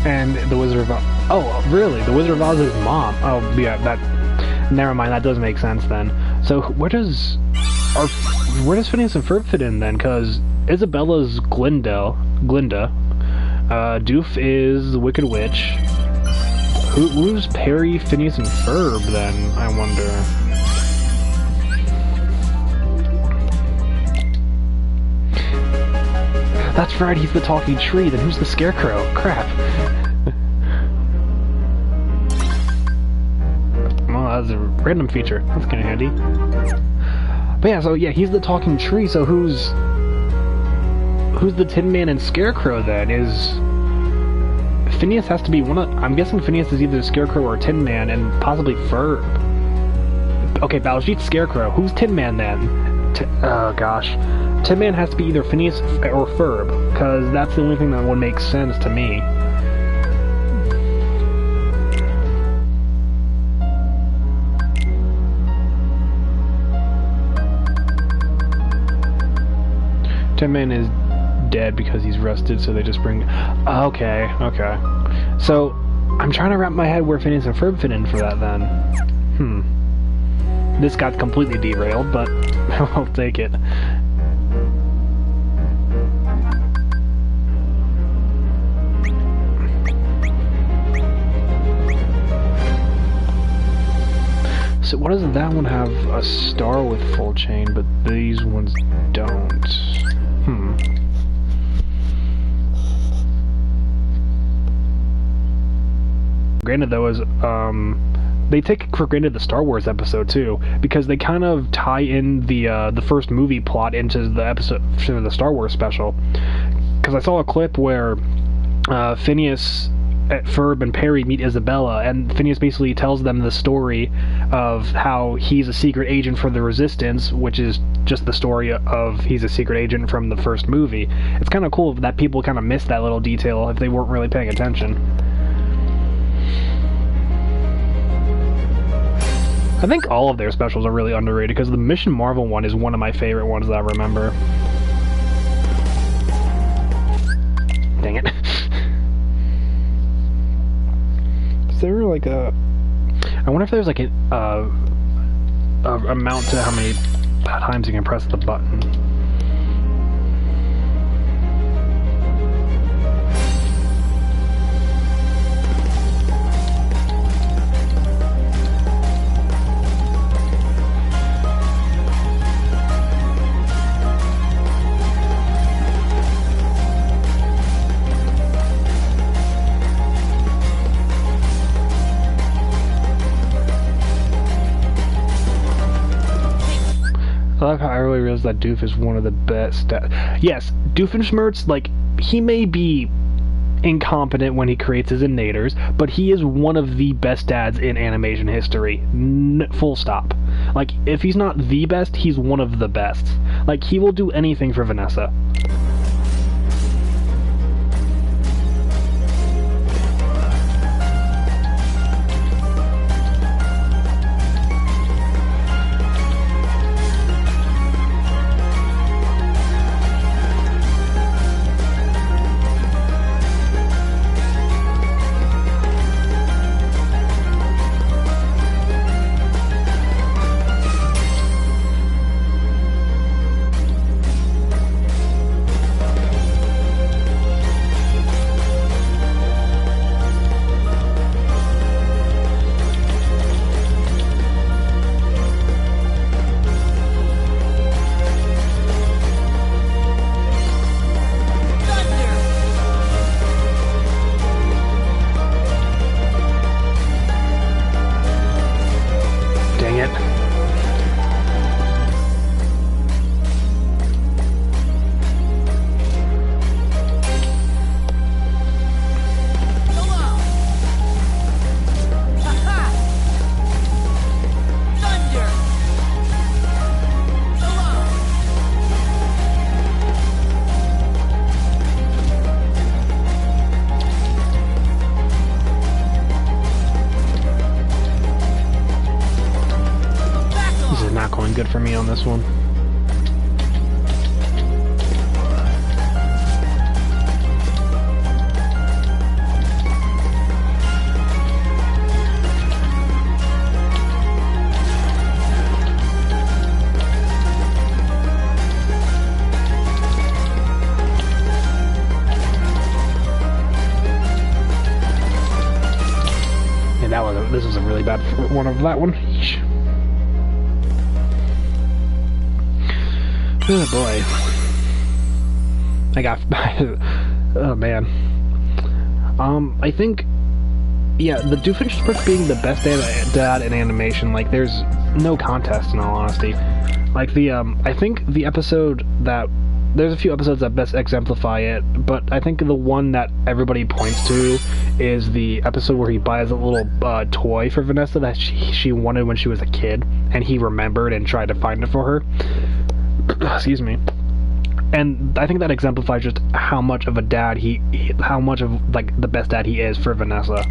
[SPEAKER 1] And the Wizard of Oz. Oh, really? The Wizard of Oz is mom. Oh, yeah. Never mind. That does make sense then. So where does Phineas and Ferb fit in then? Because Isabella's Glinda. Doof is the Wicked Witch. Who's Perry, Phineas, and Ferb then? I wonder. That's right, he's the talking tree. Then who's the Scarecrow? Crap. Well, that's a random feature. That's kind of handy. But yeah, so yeah, he's the talking tree. So who's the Tin Man and Scarecrow then? Is Phineas has to be one of... I'm guessing Phineas is either the Scarecrow or Tin Man, and possibly Ferb. Okay, Baljeet's Scarecrow. Who's Tin Man then? Oh gosh. Tin Man has to be either Phineas or Ferb, because that's the only thing that would make sense to me. Tin Man is dead because he's rusted, so they just bring... Okay. So, I'm trying to wrap my head where Phineas and Ferb fit in for that then. This got completely derailed, but I'll take it. So why does that one have a star with full chain, but these ones don't? Granted, though, is they take for granted the Star Wars episode too, because they kind of tie in the first movie plot into the episode, the Star Wars special. Because I saw a clip where Phineas, Ferb, and Perry meet Isabella, and Phineas basically tells them the story of how he's a secret agent for the Resistance, which is just the story of he's a secret agent from the first movie. It's kind of cool that people kind of missed that little detail if they weren't really paying attention. I think all of their specials are really underrated, because the Mission Marvel one is one of my favorite ones that I remember. there like a... I wonder if there's like a amount to how many times you can press the button. I love how I really realized that Doof is one of the best. Yes, Doofenshmirtz, like, he may be incompetent when he creates his innators, but he is one of the best dads in animation history. Full stop. Like, if he's not the best, he's one of the best. Like, he will do anything for Vanessa. Good for me on this one. Yeah, this was a really bad one of that one. Yeesh. Oh boy. I got... oh man. I think... Yeah, the Doofenshmirtz being the best dad in animation, like, there's no contest, in all honesty. Like, I think the episode that... There's a few episodes that best exemplify it, but I think the one that everybody points to is the episode where he buys a little toy for Vanessa that she wanted when she was a kid, and he remembered and tried to find it for her. Excuse me. And I think that exemplifies just how much of a dad how much of, like, the best dad he is for Vanessa.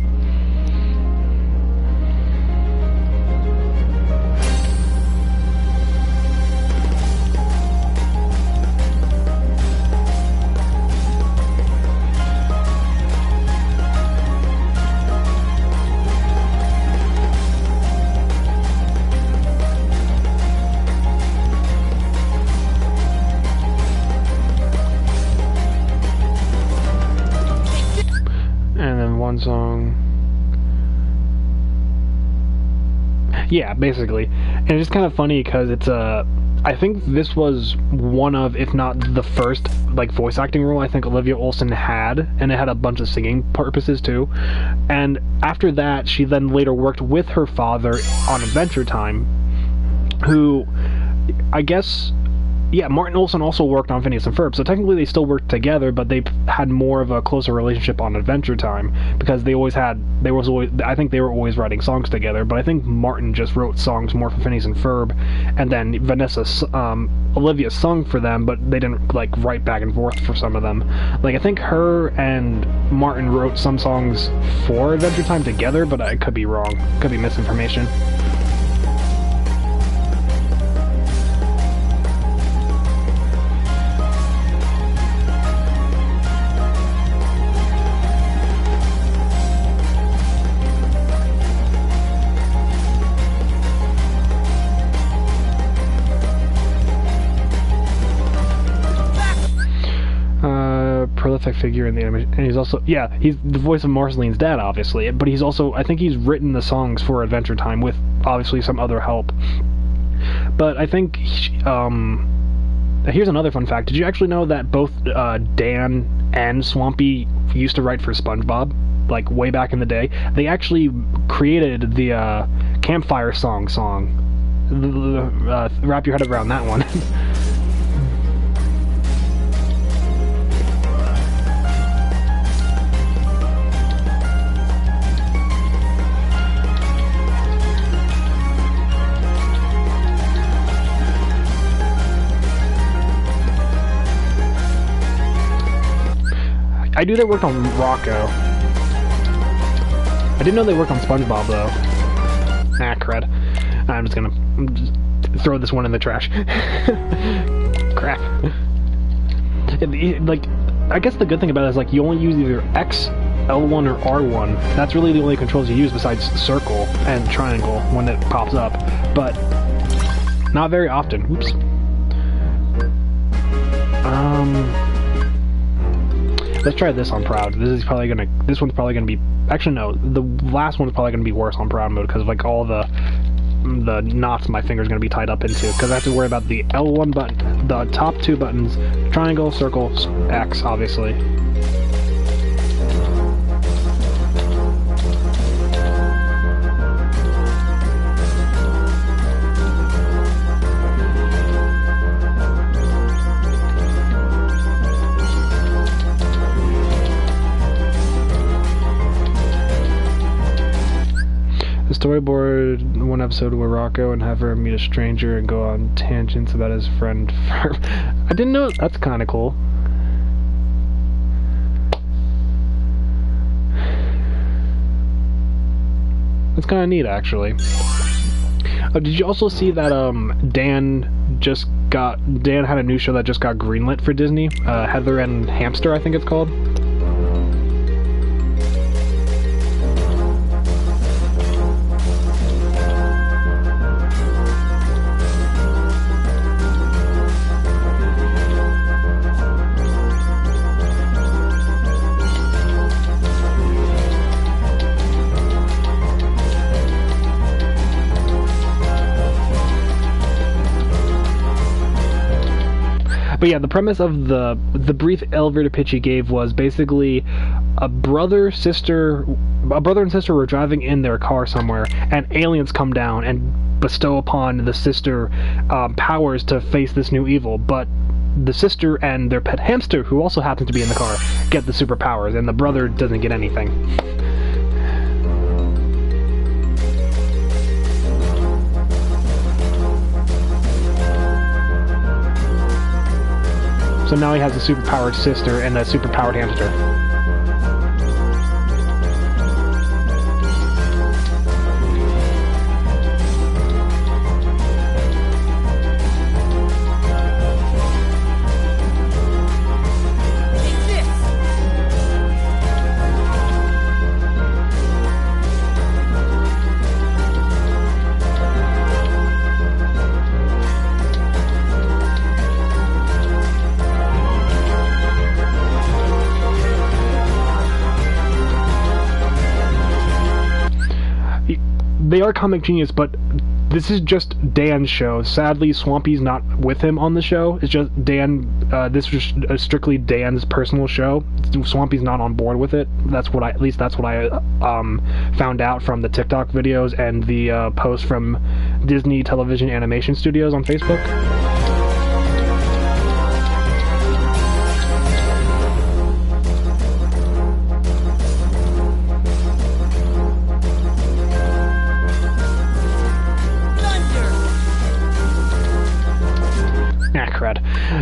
[SPEAKER 1] Song. Yeah, basically. And it's just kind of funny because it's I think this was one of, if not the first, like, voice acting role I think Olivia Olson had, and it had a bunch of singing purposes too. And after that, she then later worked with her father on Adventure Time, who, I guess... Yeah, Martin Olson also worked on Phineas and Ferb, so technically they still worked together, but they had more of a closer relationship on Adventure Time, because I think they were always writing songs together, but I think Martin just wrote songs more for Phineas and Ferb, and then Olivia sung for them, but they didn't, like, write back and forth for some of them. Like, I think her and Martin wrote some songs for Adventure Time together, but I could be wrong. Could be misinformation. figure in the animation, and he's also, yeah, he's the voice of Marceline's dad, obviously, but he's also, I think he's written the songs for Adventure Time with, obviously, some other help. But I think, here's another fun fact. Did you actually know that both Dan and Swampy used to write for SpongeBob? Like, way back in the day? They actually created the Campfire song. Wrap your head around that one. I knew they worked on Rocco. I didn't know they worked on SpongeBob, though. Ah, crud. I'm just gonna throw this one in the trash. Crap. Like, I guess the good thing about it is, like, you only use either X, L1, or R1. That's really the only controls you use besides circle and triangle when it pops up. But not very often. Oops. Let's try this on Proud. This one's probably gonna be, actually no, the last one's probably gonna be worse on Proud mode because of like all the knots my finger's gonna be tied up into, because I have to worry about the L1 button, the top two buttons, triangle, circle, X, obviously. Storyboard one episode where Rocco and have her meet a stranger and go on tangents about his friend. I didn't know. That's kind of cool. That's kind of neat, actually. Oh, did you also see that Dan had a new show that just got greenlit for Disney? Heather and Hamster, I think it's called. But yeah, the premise of the brief elevator pitch he gave was basically a brother and sister were driving in their car somewhere, and aliens come down and bestow upon the sister powers to face this new evil. But the sister and their pet hamster, who also happens to be in the car, get the superpowers, and the brother doesn't get anything. So now he has a superpowered sister and a superpowered hamster. They are Comic Genius, but this is just Dan's show. Sadly, Swampy's not with him on the show. It's just Dan. This was strictly Dan's personal show. Swampy's not on board with it. That's what at least that's what I found out from the TikTok videos and the post from Disney Television Animation Studios on Facebook.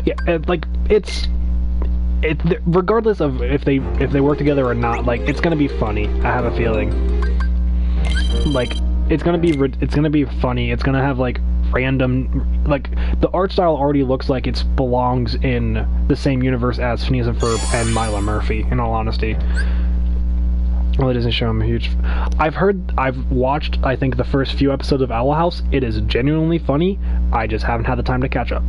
[SPEAKER 1] Yeah, like it's regardless of if they work together or not, like it's gonna be funny. I have a feeling. Like it's gonna be funny. It's gonna have like random, like the art style already looks like it belongs in the same universe as Phineas and Ferb and Mila Murphy. In all honesty. Well, it doesn't show I'm a huge... I've watched, I think, the first few episodes of Owl House. It is genuinely funny. I just haven't had the time to catch up.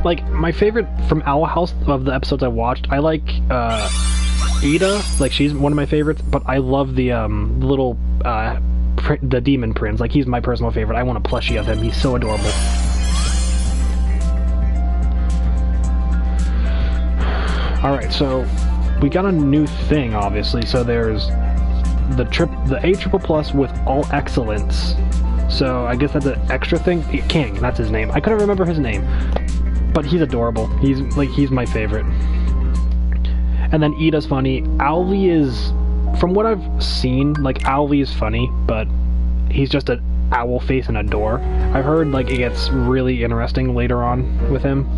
[SPEAKER 1] like, my favorite from Owl House of the episodes I watched, I like, Ada, like, she's one of my favorites, but I love the, little, the demon prince. Like, he's my personal favorite. I want a plushie of him. He's so adorable. Alright, so we got a new thing, obviously. So there's the A triple plus with all excellence. So I guess that's an extra thing. King, that's his name. I couldn't remember his name, but he's adorable. He's my favorite. And then Ida's funny. Owlie is, from what I've seen, like, Owlie is funny, but he's just an owl face and a door. I've heard, like, it gets really interesting later on with him.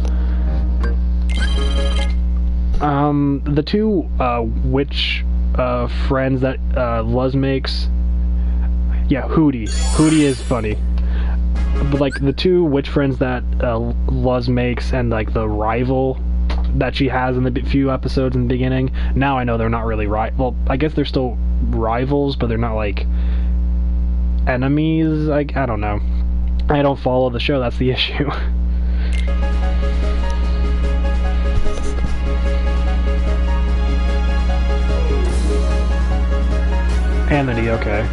[SPEAKER 1] The two witch friends that Luz makes, yeah, Hootie is funny, but like the two witch friends that Luz makes, and like the rival that she has in the few episodes in the beginning, now I know they're not really well, I guess they're still rivals, but they're not like enemies. Like, I don't know, I don't follow the show, that's the issue. Amity, okay.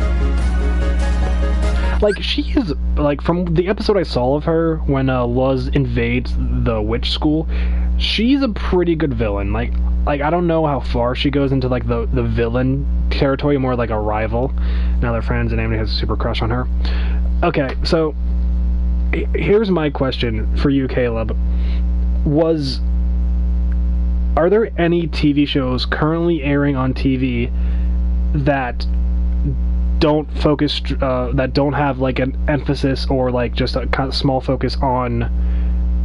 [SPEAKER 1] Like, she is, like, from the episode I saw of her when Luz invades the witch school, she's a pretty good villain. Like I don't know how far she goes into, like, the villain territory, more like a rival. Now they're friends and Amity has a super crush on her. Okay, so here's my question for you, Caleb. Are there any TV shows currently airing on TV that don't focus, that don't have like an emphasis or like just a kind of small focus on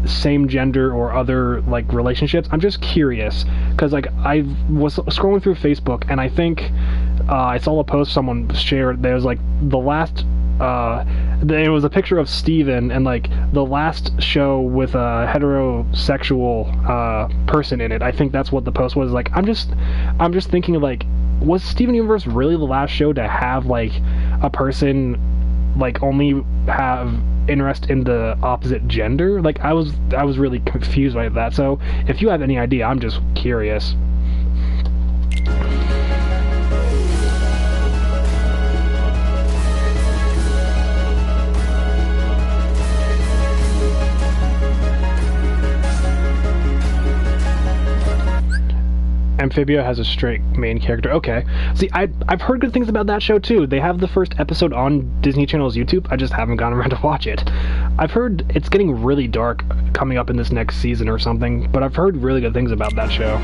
[SPEAKER 1] same gender or other like relationships? I'm just curious because like I was scrolling through Facebook and I think I saw a post someone shared. There was like the last it was a picture of Steven and like the last show with a heterosexual person in it. I think that's what the post was. Like I'm just thinking like, was Steven Universe really the last show to have like a person like only have interest in the opposite gender? Like I was really confused by that. So if you have any idea, I'm just curious. MrByo has a straight main character. Okay. See, I've heard good things about that show too. They have the first episode on Disney Channel's YouTube. I just haven't gotten around to watch it. I've heard it's getting really dark coming up in this next season or something, but I've heard really good things about that show.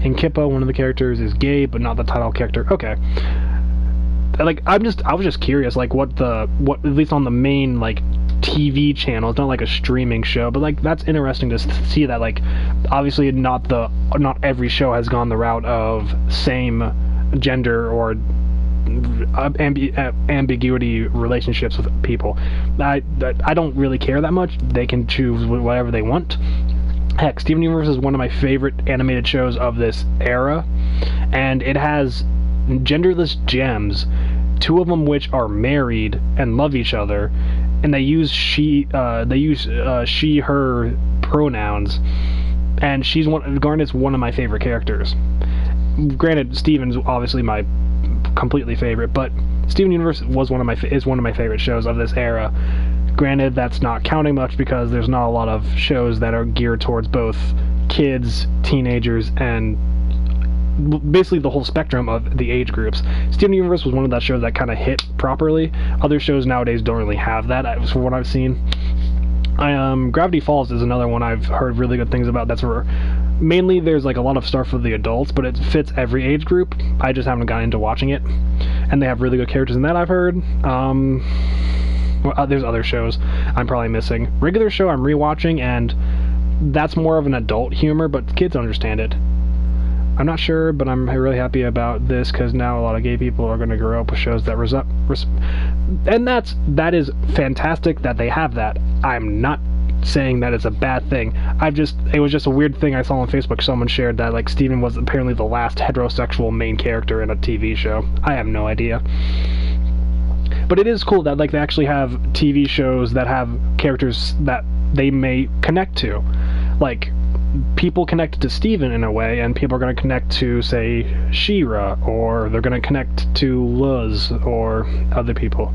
[SPEAKER 1] In Kippo, one of the characters is gay, but not the title character. Okay. Like, I was just curious, like, what at least on the main, like, TV channel, it's not like a streaming show, but, like, that's interesting to see that, like, obviously not every show has gone the route of same gender or ambiguity relationships with people. I don't really care that much. They can choose whatever they want. Heck, Steven Universe is one of my favorite animated shows of this era, and it has genderless gems, two of them which are married and love each other, and they use she, her pronouns, and Garnet's one of my favorite characters. Granted, Steven's obviously my completely favorite, but Steven Universe is one of my favorite shows of this era. Granted, that's not counting much because there's not a lot of shows that are geared towards both kids, teenagers, and basically the whole spectrum of the age groups. Steven Universe was one of that shows that kind of hit properly. Other shows nowadays don't really have that, from what I've seen. Gravity Falls is another one I've heard really good things about. That's where mainly there's like a lot of stuff for the adults, but it fits every age group. I just haven't gotten into watching it. And they have really good characters in that, I've heard. Well, there's other shows I'm probably missing. Regular Show I'm rewatching, and that's more of an adult humor, but kids understand it. I'm not sure, but I'm really happy about this because now a lot of gay people are going to grow up with shows that and that is fantastic that they have that. I'm not saying that it's a bad thing. It was just a weird thing I saw on Facebook. Someone shared that, like, Steven was apparently the last heterosexual main character in a TV show. I have no idea. But it is cool that, like, they actually have TV shows that have characters that they may connect to. Like, people connect to Steven in a way, and people are going to connect to, say, She-Ra, or they're going to connect to Luz, or other people.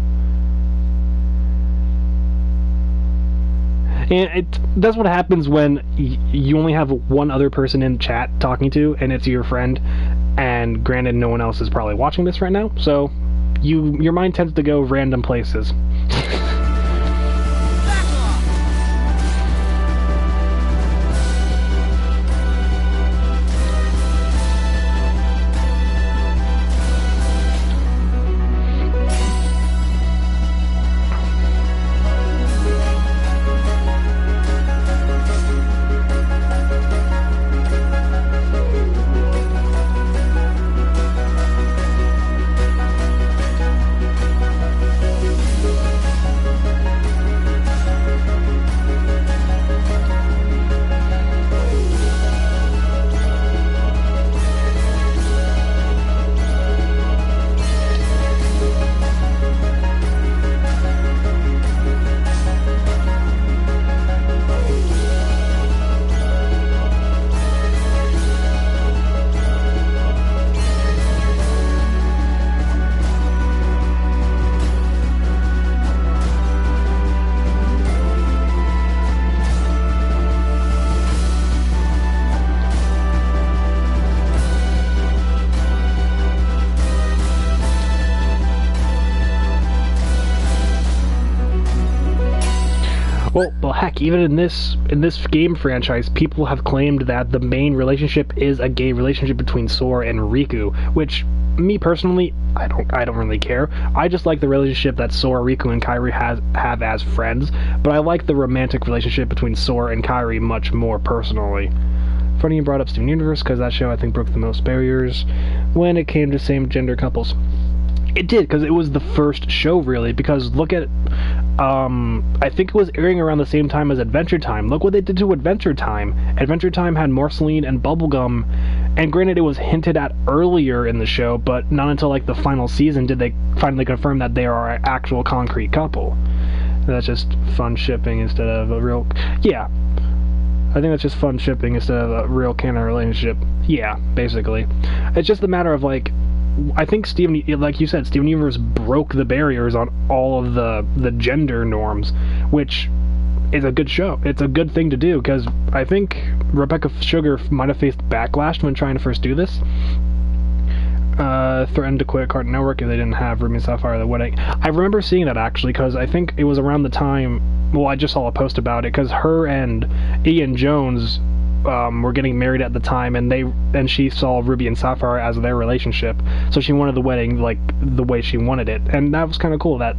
[SPEAKER 1] And that's what happens when you only have one other person in chat talking to, and it's your friend, and granted, no one else is probably watching this right now, so your mind tends to go random places. Well, heck, even in this game franchise, people have claimed that the main relationship is a gay relationship between Sora and Riku, which, me personally, I don't really care. I just like the relationship that Sora, Riku, and Kairi have as friends, but I like the romantic relationship between Sora and Kairi much more personally. Funny you brought up Steven Universe, because that show, I think, broke the most barriers when it came to same-gender couples. It did, because it was the first show, really, because look at, I think it was airing around the same time as Adventure Time. Look what they did to Adventure Time. Adventure Time had Marceline and Bubblegum, and granted it was hinted at earlier in the show, but not until, like, the final season did they finally confirm that they are an actual concrete couple. And that's just fun shipping instead of a real, yeah. I think that's just fun shipping instead of a real canon relationship. Yeah, basically. It's just a matter of, like, I think Steven, like you said, Steven Universe broke the barriers on all of the gender norms, which is a good show. It's a good thing to do, because I think Rebecca Sugar might have faced backlash when trying to first do this. Threatened to quit Cartoon Network if they didn't have Ruby and Sapphire at the wedding. I remember seeing that, actually, because I think it was around the time, well, I just saw a post about it, because her and Ian Jones were getting married at the time, and she saw Ruby and Sapphire as their relationship, so she wanted the wedding like the way she wanted it, and that was kind of cool that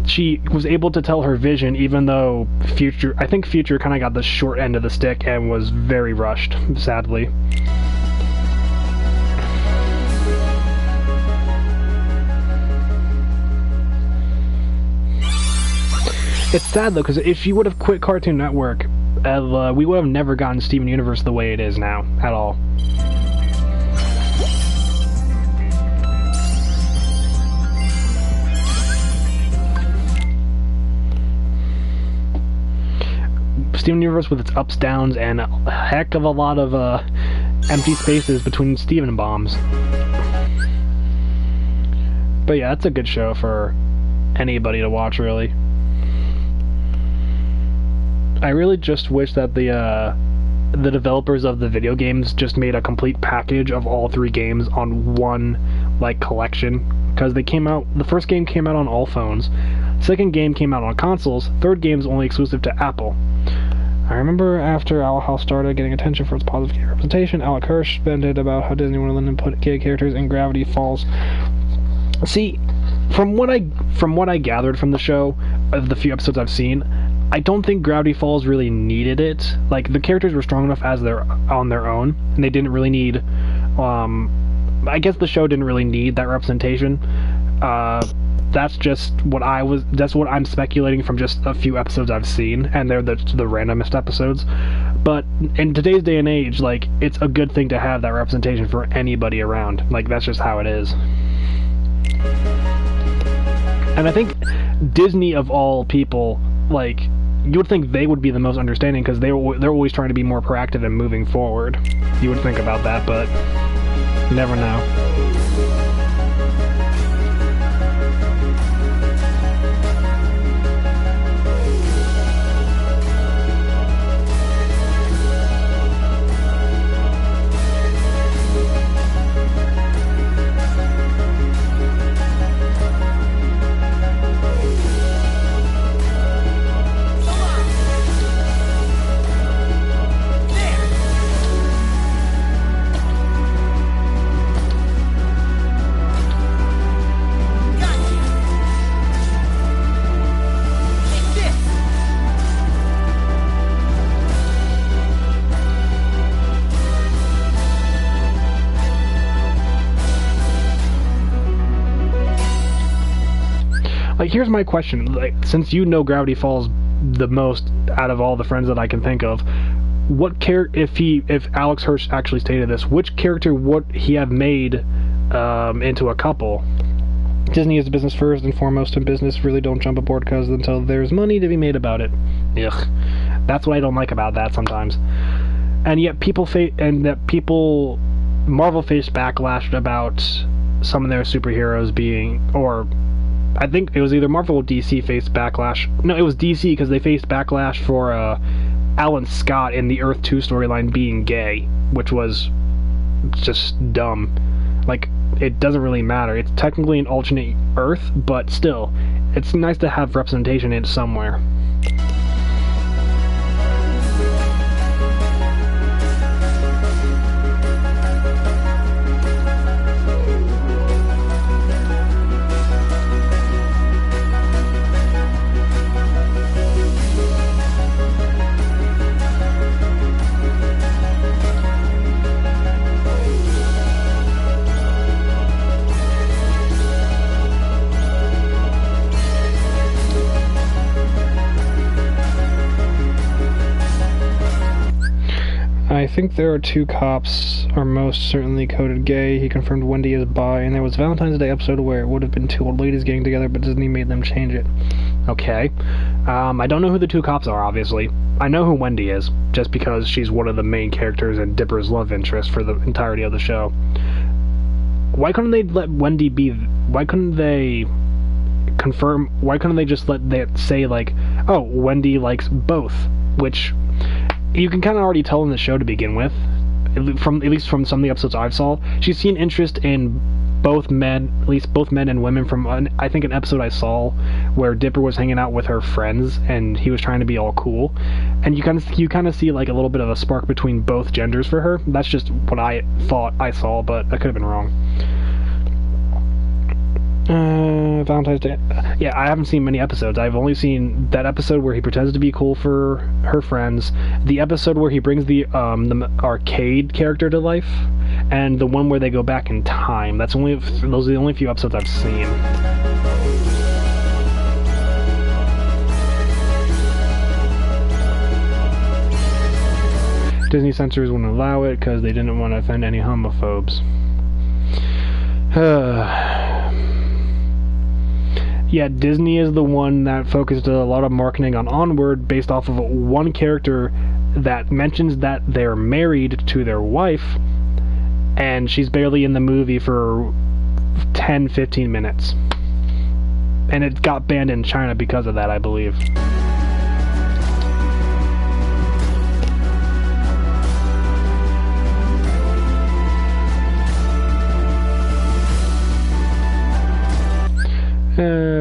[SPEAKER 1] she was able to tell her vision, even though I think Future kind of got the short end of the stick and was very rushed, sadly. It's sad though, because if you would have quit Cartoon Network, we would have never gotten Steven Universe the way it is now, at all. Steven Universe with its ups, downs, and a heck of a lot of empty spaces between Steven bombs. But yeah, that's a good show for anybody to watch, really. I really just wish that the developers of the video games just made a complete package of all three games on one, like, collection, because they came out, the first game came out on all phones, second game came out on consoles, third game's only exclusive to Apple. I remember after Owl House started getting attention for its positive gay representation, Alec Hirsch vented about how Disney wanted them to put gay characters in Gravity Falls. See, from what I gathered from the show, of the few episodes I've seen, I don't think Gravity Falls really needed it. Like, the characters were strong enough as they're on their own, and they didn't really need, I guess the show didn't really need that representation. that's just what that's what I'm speculating from just a few episodes I've seen, and they're the randomest episodes. But in today's day and age, like, it's a good thing to have that representation for anybody around. Like, that's just how it is. And I think Disney, of all people, like, you would think they would be the most understanding, because they're always trying to be more proactive and moving forward. You would think about that, but you never know. Like, here's my question. Like, since you know Gravity Falls the most out of all the friends that I can think of, what if Alex Hirsch actually stated this, which character would he have made into a couple? Disney is business first and foremost in business. Really don't jump aboard because until there's money to be made about it. Ugh. That's what I don't like about that sometimes. And yet Marvel faced backlash about some of their superheroes being, or I think it was either Marvel or DC faced backlash. No, it was DC, because they faced backlash for Alan Scott in the Earth 2 storyline being gay, which was just dumb. Like, it doesn't really matter. It's technically an alternate Earth, but still, it's nice to have representation in somewhere. I think there are 2 cops are most certainly coded gay. He confirmed Wendy is bi, and there was a Valentine's Day episode where it would have been 2 old ladies getting together, but Disney made them change it. Okay. I don't know who the 2 cops are, obviously. I know who Wendy is, just because she's one of the main characters and Dipper's love interest for the entirety of the show. Why couldn't they let Wendy be... Why couldn't they confirm... Why couldn't they just let that say, like, oh, Wendy likes both, which... You can kind of already tell in the show to begin with, at least from some of the episodes I've saw. She's seen interest in both men, at least both men and women, from I think an episode I saw where Dipper was hanging out with her friends and he was trying to be all cool, and you kind of see like a little bit of a spark between both genders for her. That's just what I thought I saw, but I could have been wrong. Valentine's Day. Yeah, I haven't seen many episodes. I've only seen that episode where he pretends to be cool for her friends, the episode where he brings the arcade character to life, and the one where they go back in time. Those are the only few episodes I've seen. Disney censors wouldn't allow it because they didn't want to offend any homophobes. Yeah, Disney is the one that focused a lot of marketing on Onward based off of one character that mentions that they're married to their wife, and she's barely in the movie for 10-15 minutes. And it got banned in China because of that, I believe.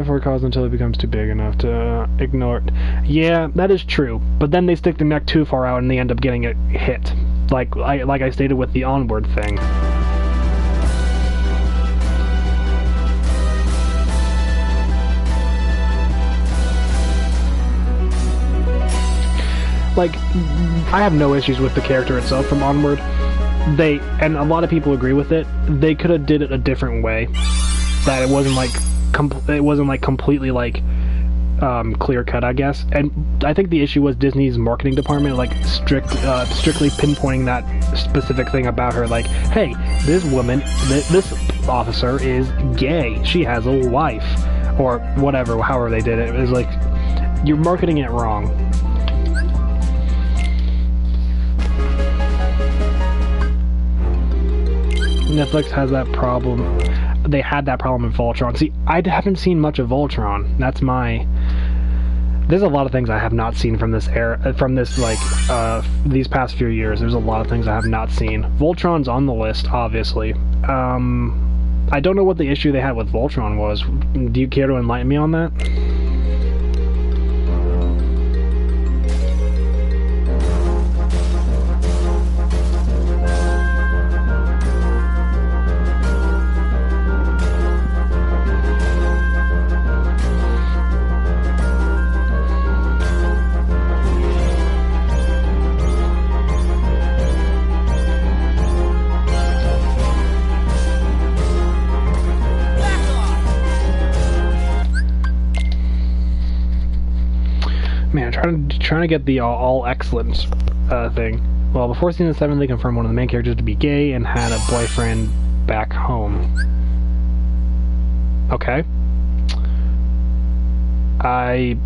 [SPEAKER 1] For a cause until it becomes too big enough to ignore it. Yeah, that is true. But then they stick their neck too far out and they end up getting it hit. Like I stated with the Onward thing. Like, I have no issues with the character itself from Onward. And a lot of people agree with it, they could have did it a different way. That it wasn't like it wasn't like completely like clear cut, I guess. And I think the issue was Disney's marketing department like strictly pinpointing that specific thing about her, like, hey, this woman, this officer is gay, she has a wife, or whatever, however they did it. It was like, you're marketing it wrong. Netflix has that problem. They had that problem in Voltron. See, I haven't seen much of Voltron. That's my... There's a lot of things I have not seen from this era, from this, like, these past few years. There's a lot of things I have not seen. Voltron's on the list, obviously. I don't know what the issue they had with Voltron was. Do you care to enlighten me on that? Man, trying to get the all excellent thing. Well, before season 7, they confirmed one of the main characters to be gay and had a boyfriend back home. Okay. I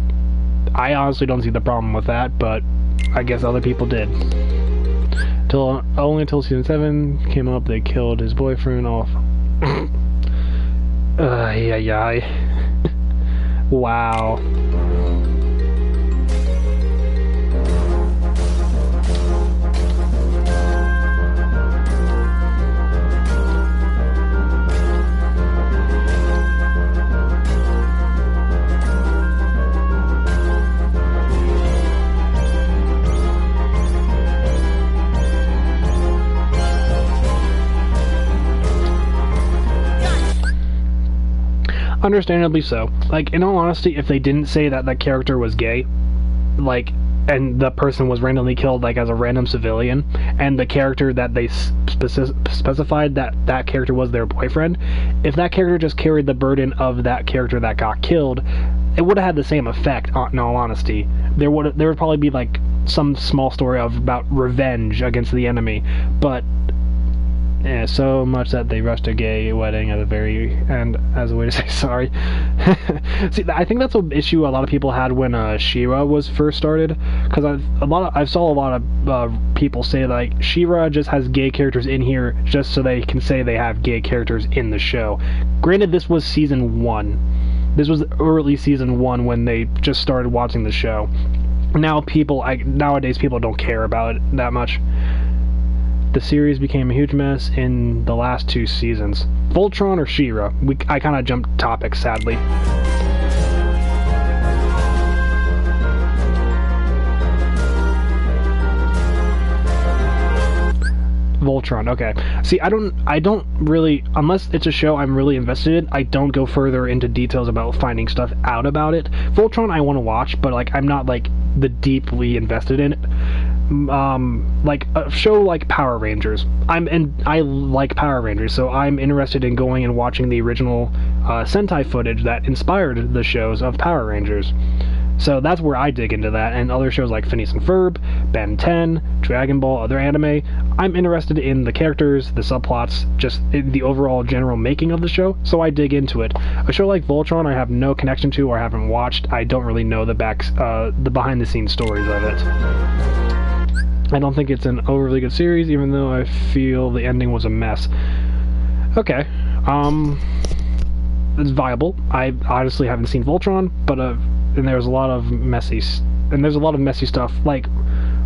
[SPEAKER 1] honestly don't see the problem with that, but I guess other people did. Only until season 7 came up, they killed his boyfriend off. Yeah. Wow. Understandably so. Like, in all honesty, if they didn't say that that character was gay, like, and the person was randomly killed, like, as a random civilian, and the character that they specified that that character was their boyfriend, if that character just carried the burden of that character that got killed, it would have had the same effect, in all honesty. There would probably be, like, some small story about revenge against the enemy, but... yeah, so much that they rushed a gay wedding at the very end as a way to say sorry. See, I think that's an issue a lot of people had when She-Ra was first started, because I saw a lot of people say like She-Ra just has gay characters in here just so they can say they have gay characters in the show. Granted, this was season 1. This was early season 1 when they just started watching the show. Nowadays people don't care about it that much. The series became a huge mess in the last 2 seasons. Voltron or She-Ra? I kind of jumped topics, sadly. Voltron, okay. See, I don't really, unless it's a show I'm really invested in, I don't go further into details about finding stuff out about it. Voltron I want to watch, but like I'm not like the deeply invested in it. Like a show like Power Rangers. I like Power Rangers, so I'm interested in going and watching the original Sentai footage that inspired the shows of Power Rangers. So that's where I dig into that, and other shows like Phineas and Ferb, Ben 10, Dragon Ball, other anime. I'm interested in the characters, the subplots, just the overall general making of the show, so I dig into it. A show like Voltron I have no connection to or haven't watched. I don't really know the behind-the-scenes stories of it. I don't think it's an overly good series, even though I feel the ending was a mess. Okay, it's viable. I honestly haven't seen Voltron, but and there's a lot of messy stuff. Like,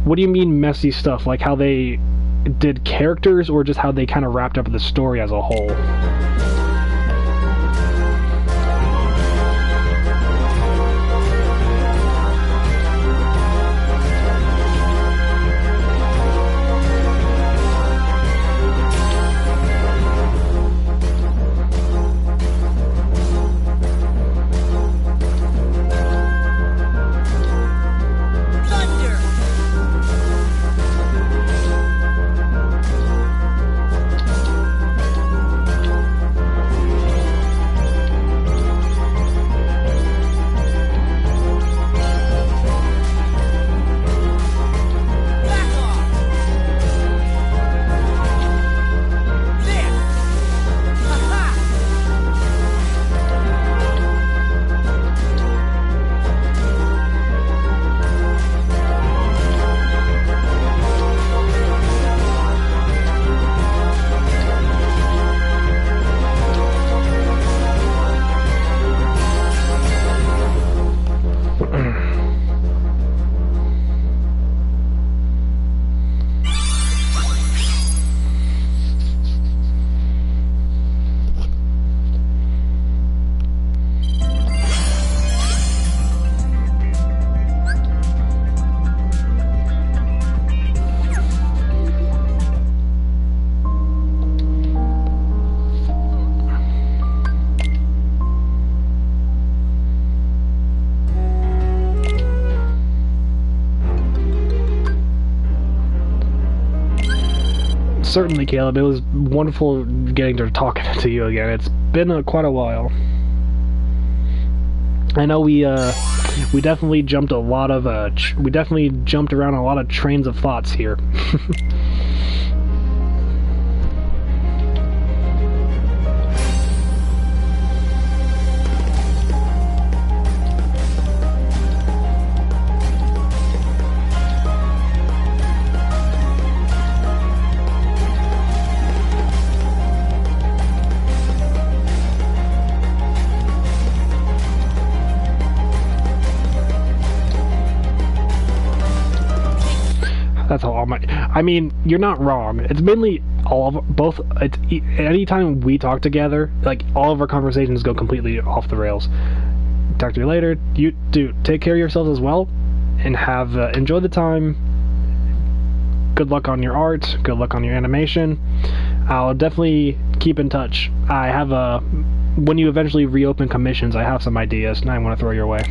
[SPEAKER 1] what do you mean messy stuff? Like how they did characters, or just how they kind of wrapped up the story as a whole? certainly, Caleb. It was wonderful getting to talk to you again. It's been quite a while. I know we definitely jumped a lot of we definitely jumped around a lot of trains of thoughts here. That's all my. I mean, you're not wrong. It's mainly all of both. It's anytime we talk together, like all of our conversations go completely off the rails. Talk to you later. You do take care of yourselves as well, and have enjoy the time. Good luck on your art. Good luck on your animation. I'll definitely keep in touch. I have when you eventually reopen commissions, I have some ideas, and I want to throw your way.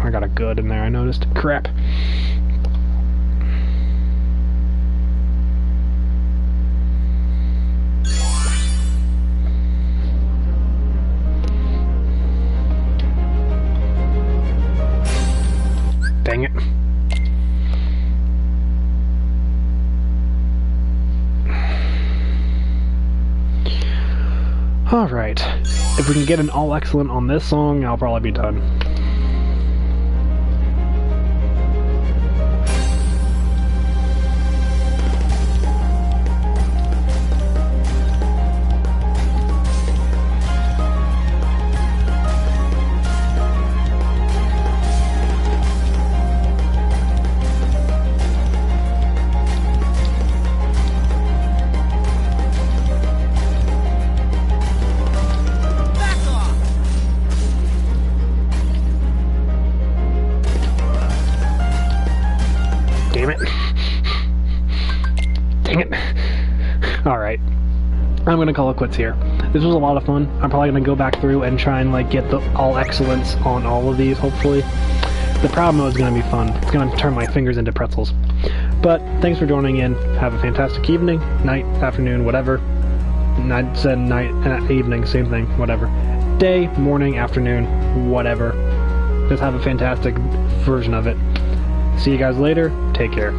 [SPEAKER 1] I got a good in there, I noticed. Crap. Dang it. Alright. If we can get an all excellent on this song, I'll probably be done. Dang it. Alright. I'm gonna call it quits here. This was a lot of fun. I'm probably gonna go back through and try and like get the all excellence on all of these, hopefully. The proud mode is gonna be fun. It's gonna turn my fingers into pretzels. But thanks for joining in. Have a fantastic evening, night, afternoon, whatever. I said night and evening, same thing, whatever. Day, morning, afternoon, whatever. Just have a fantastic version of it. See you guys later. Take care.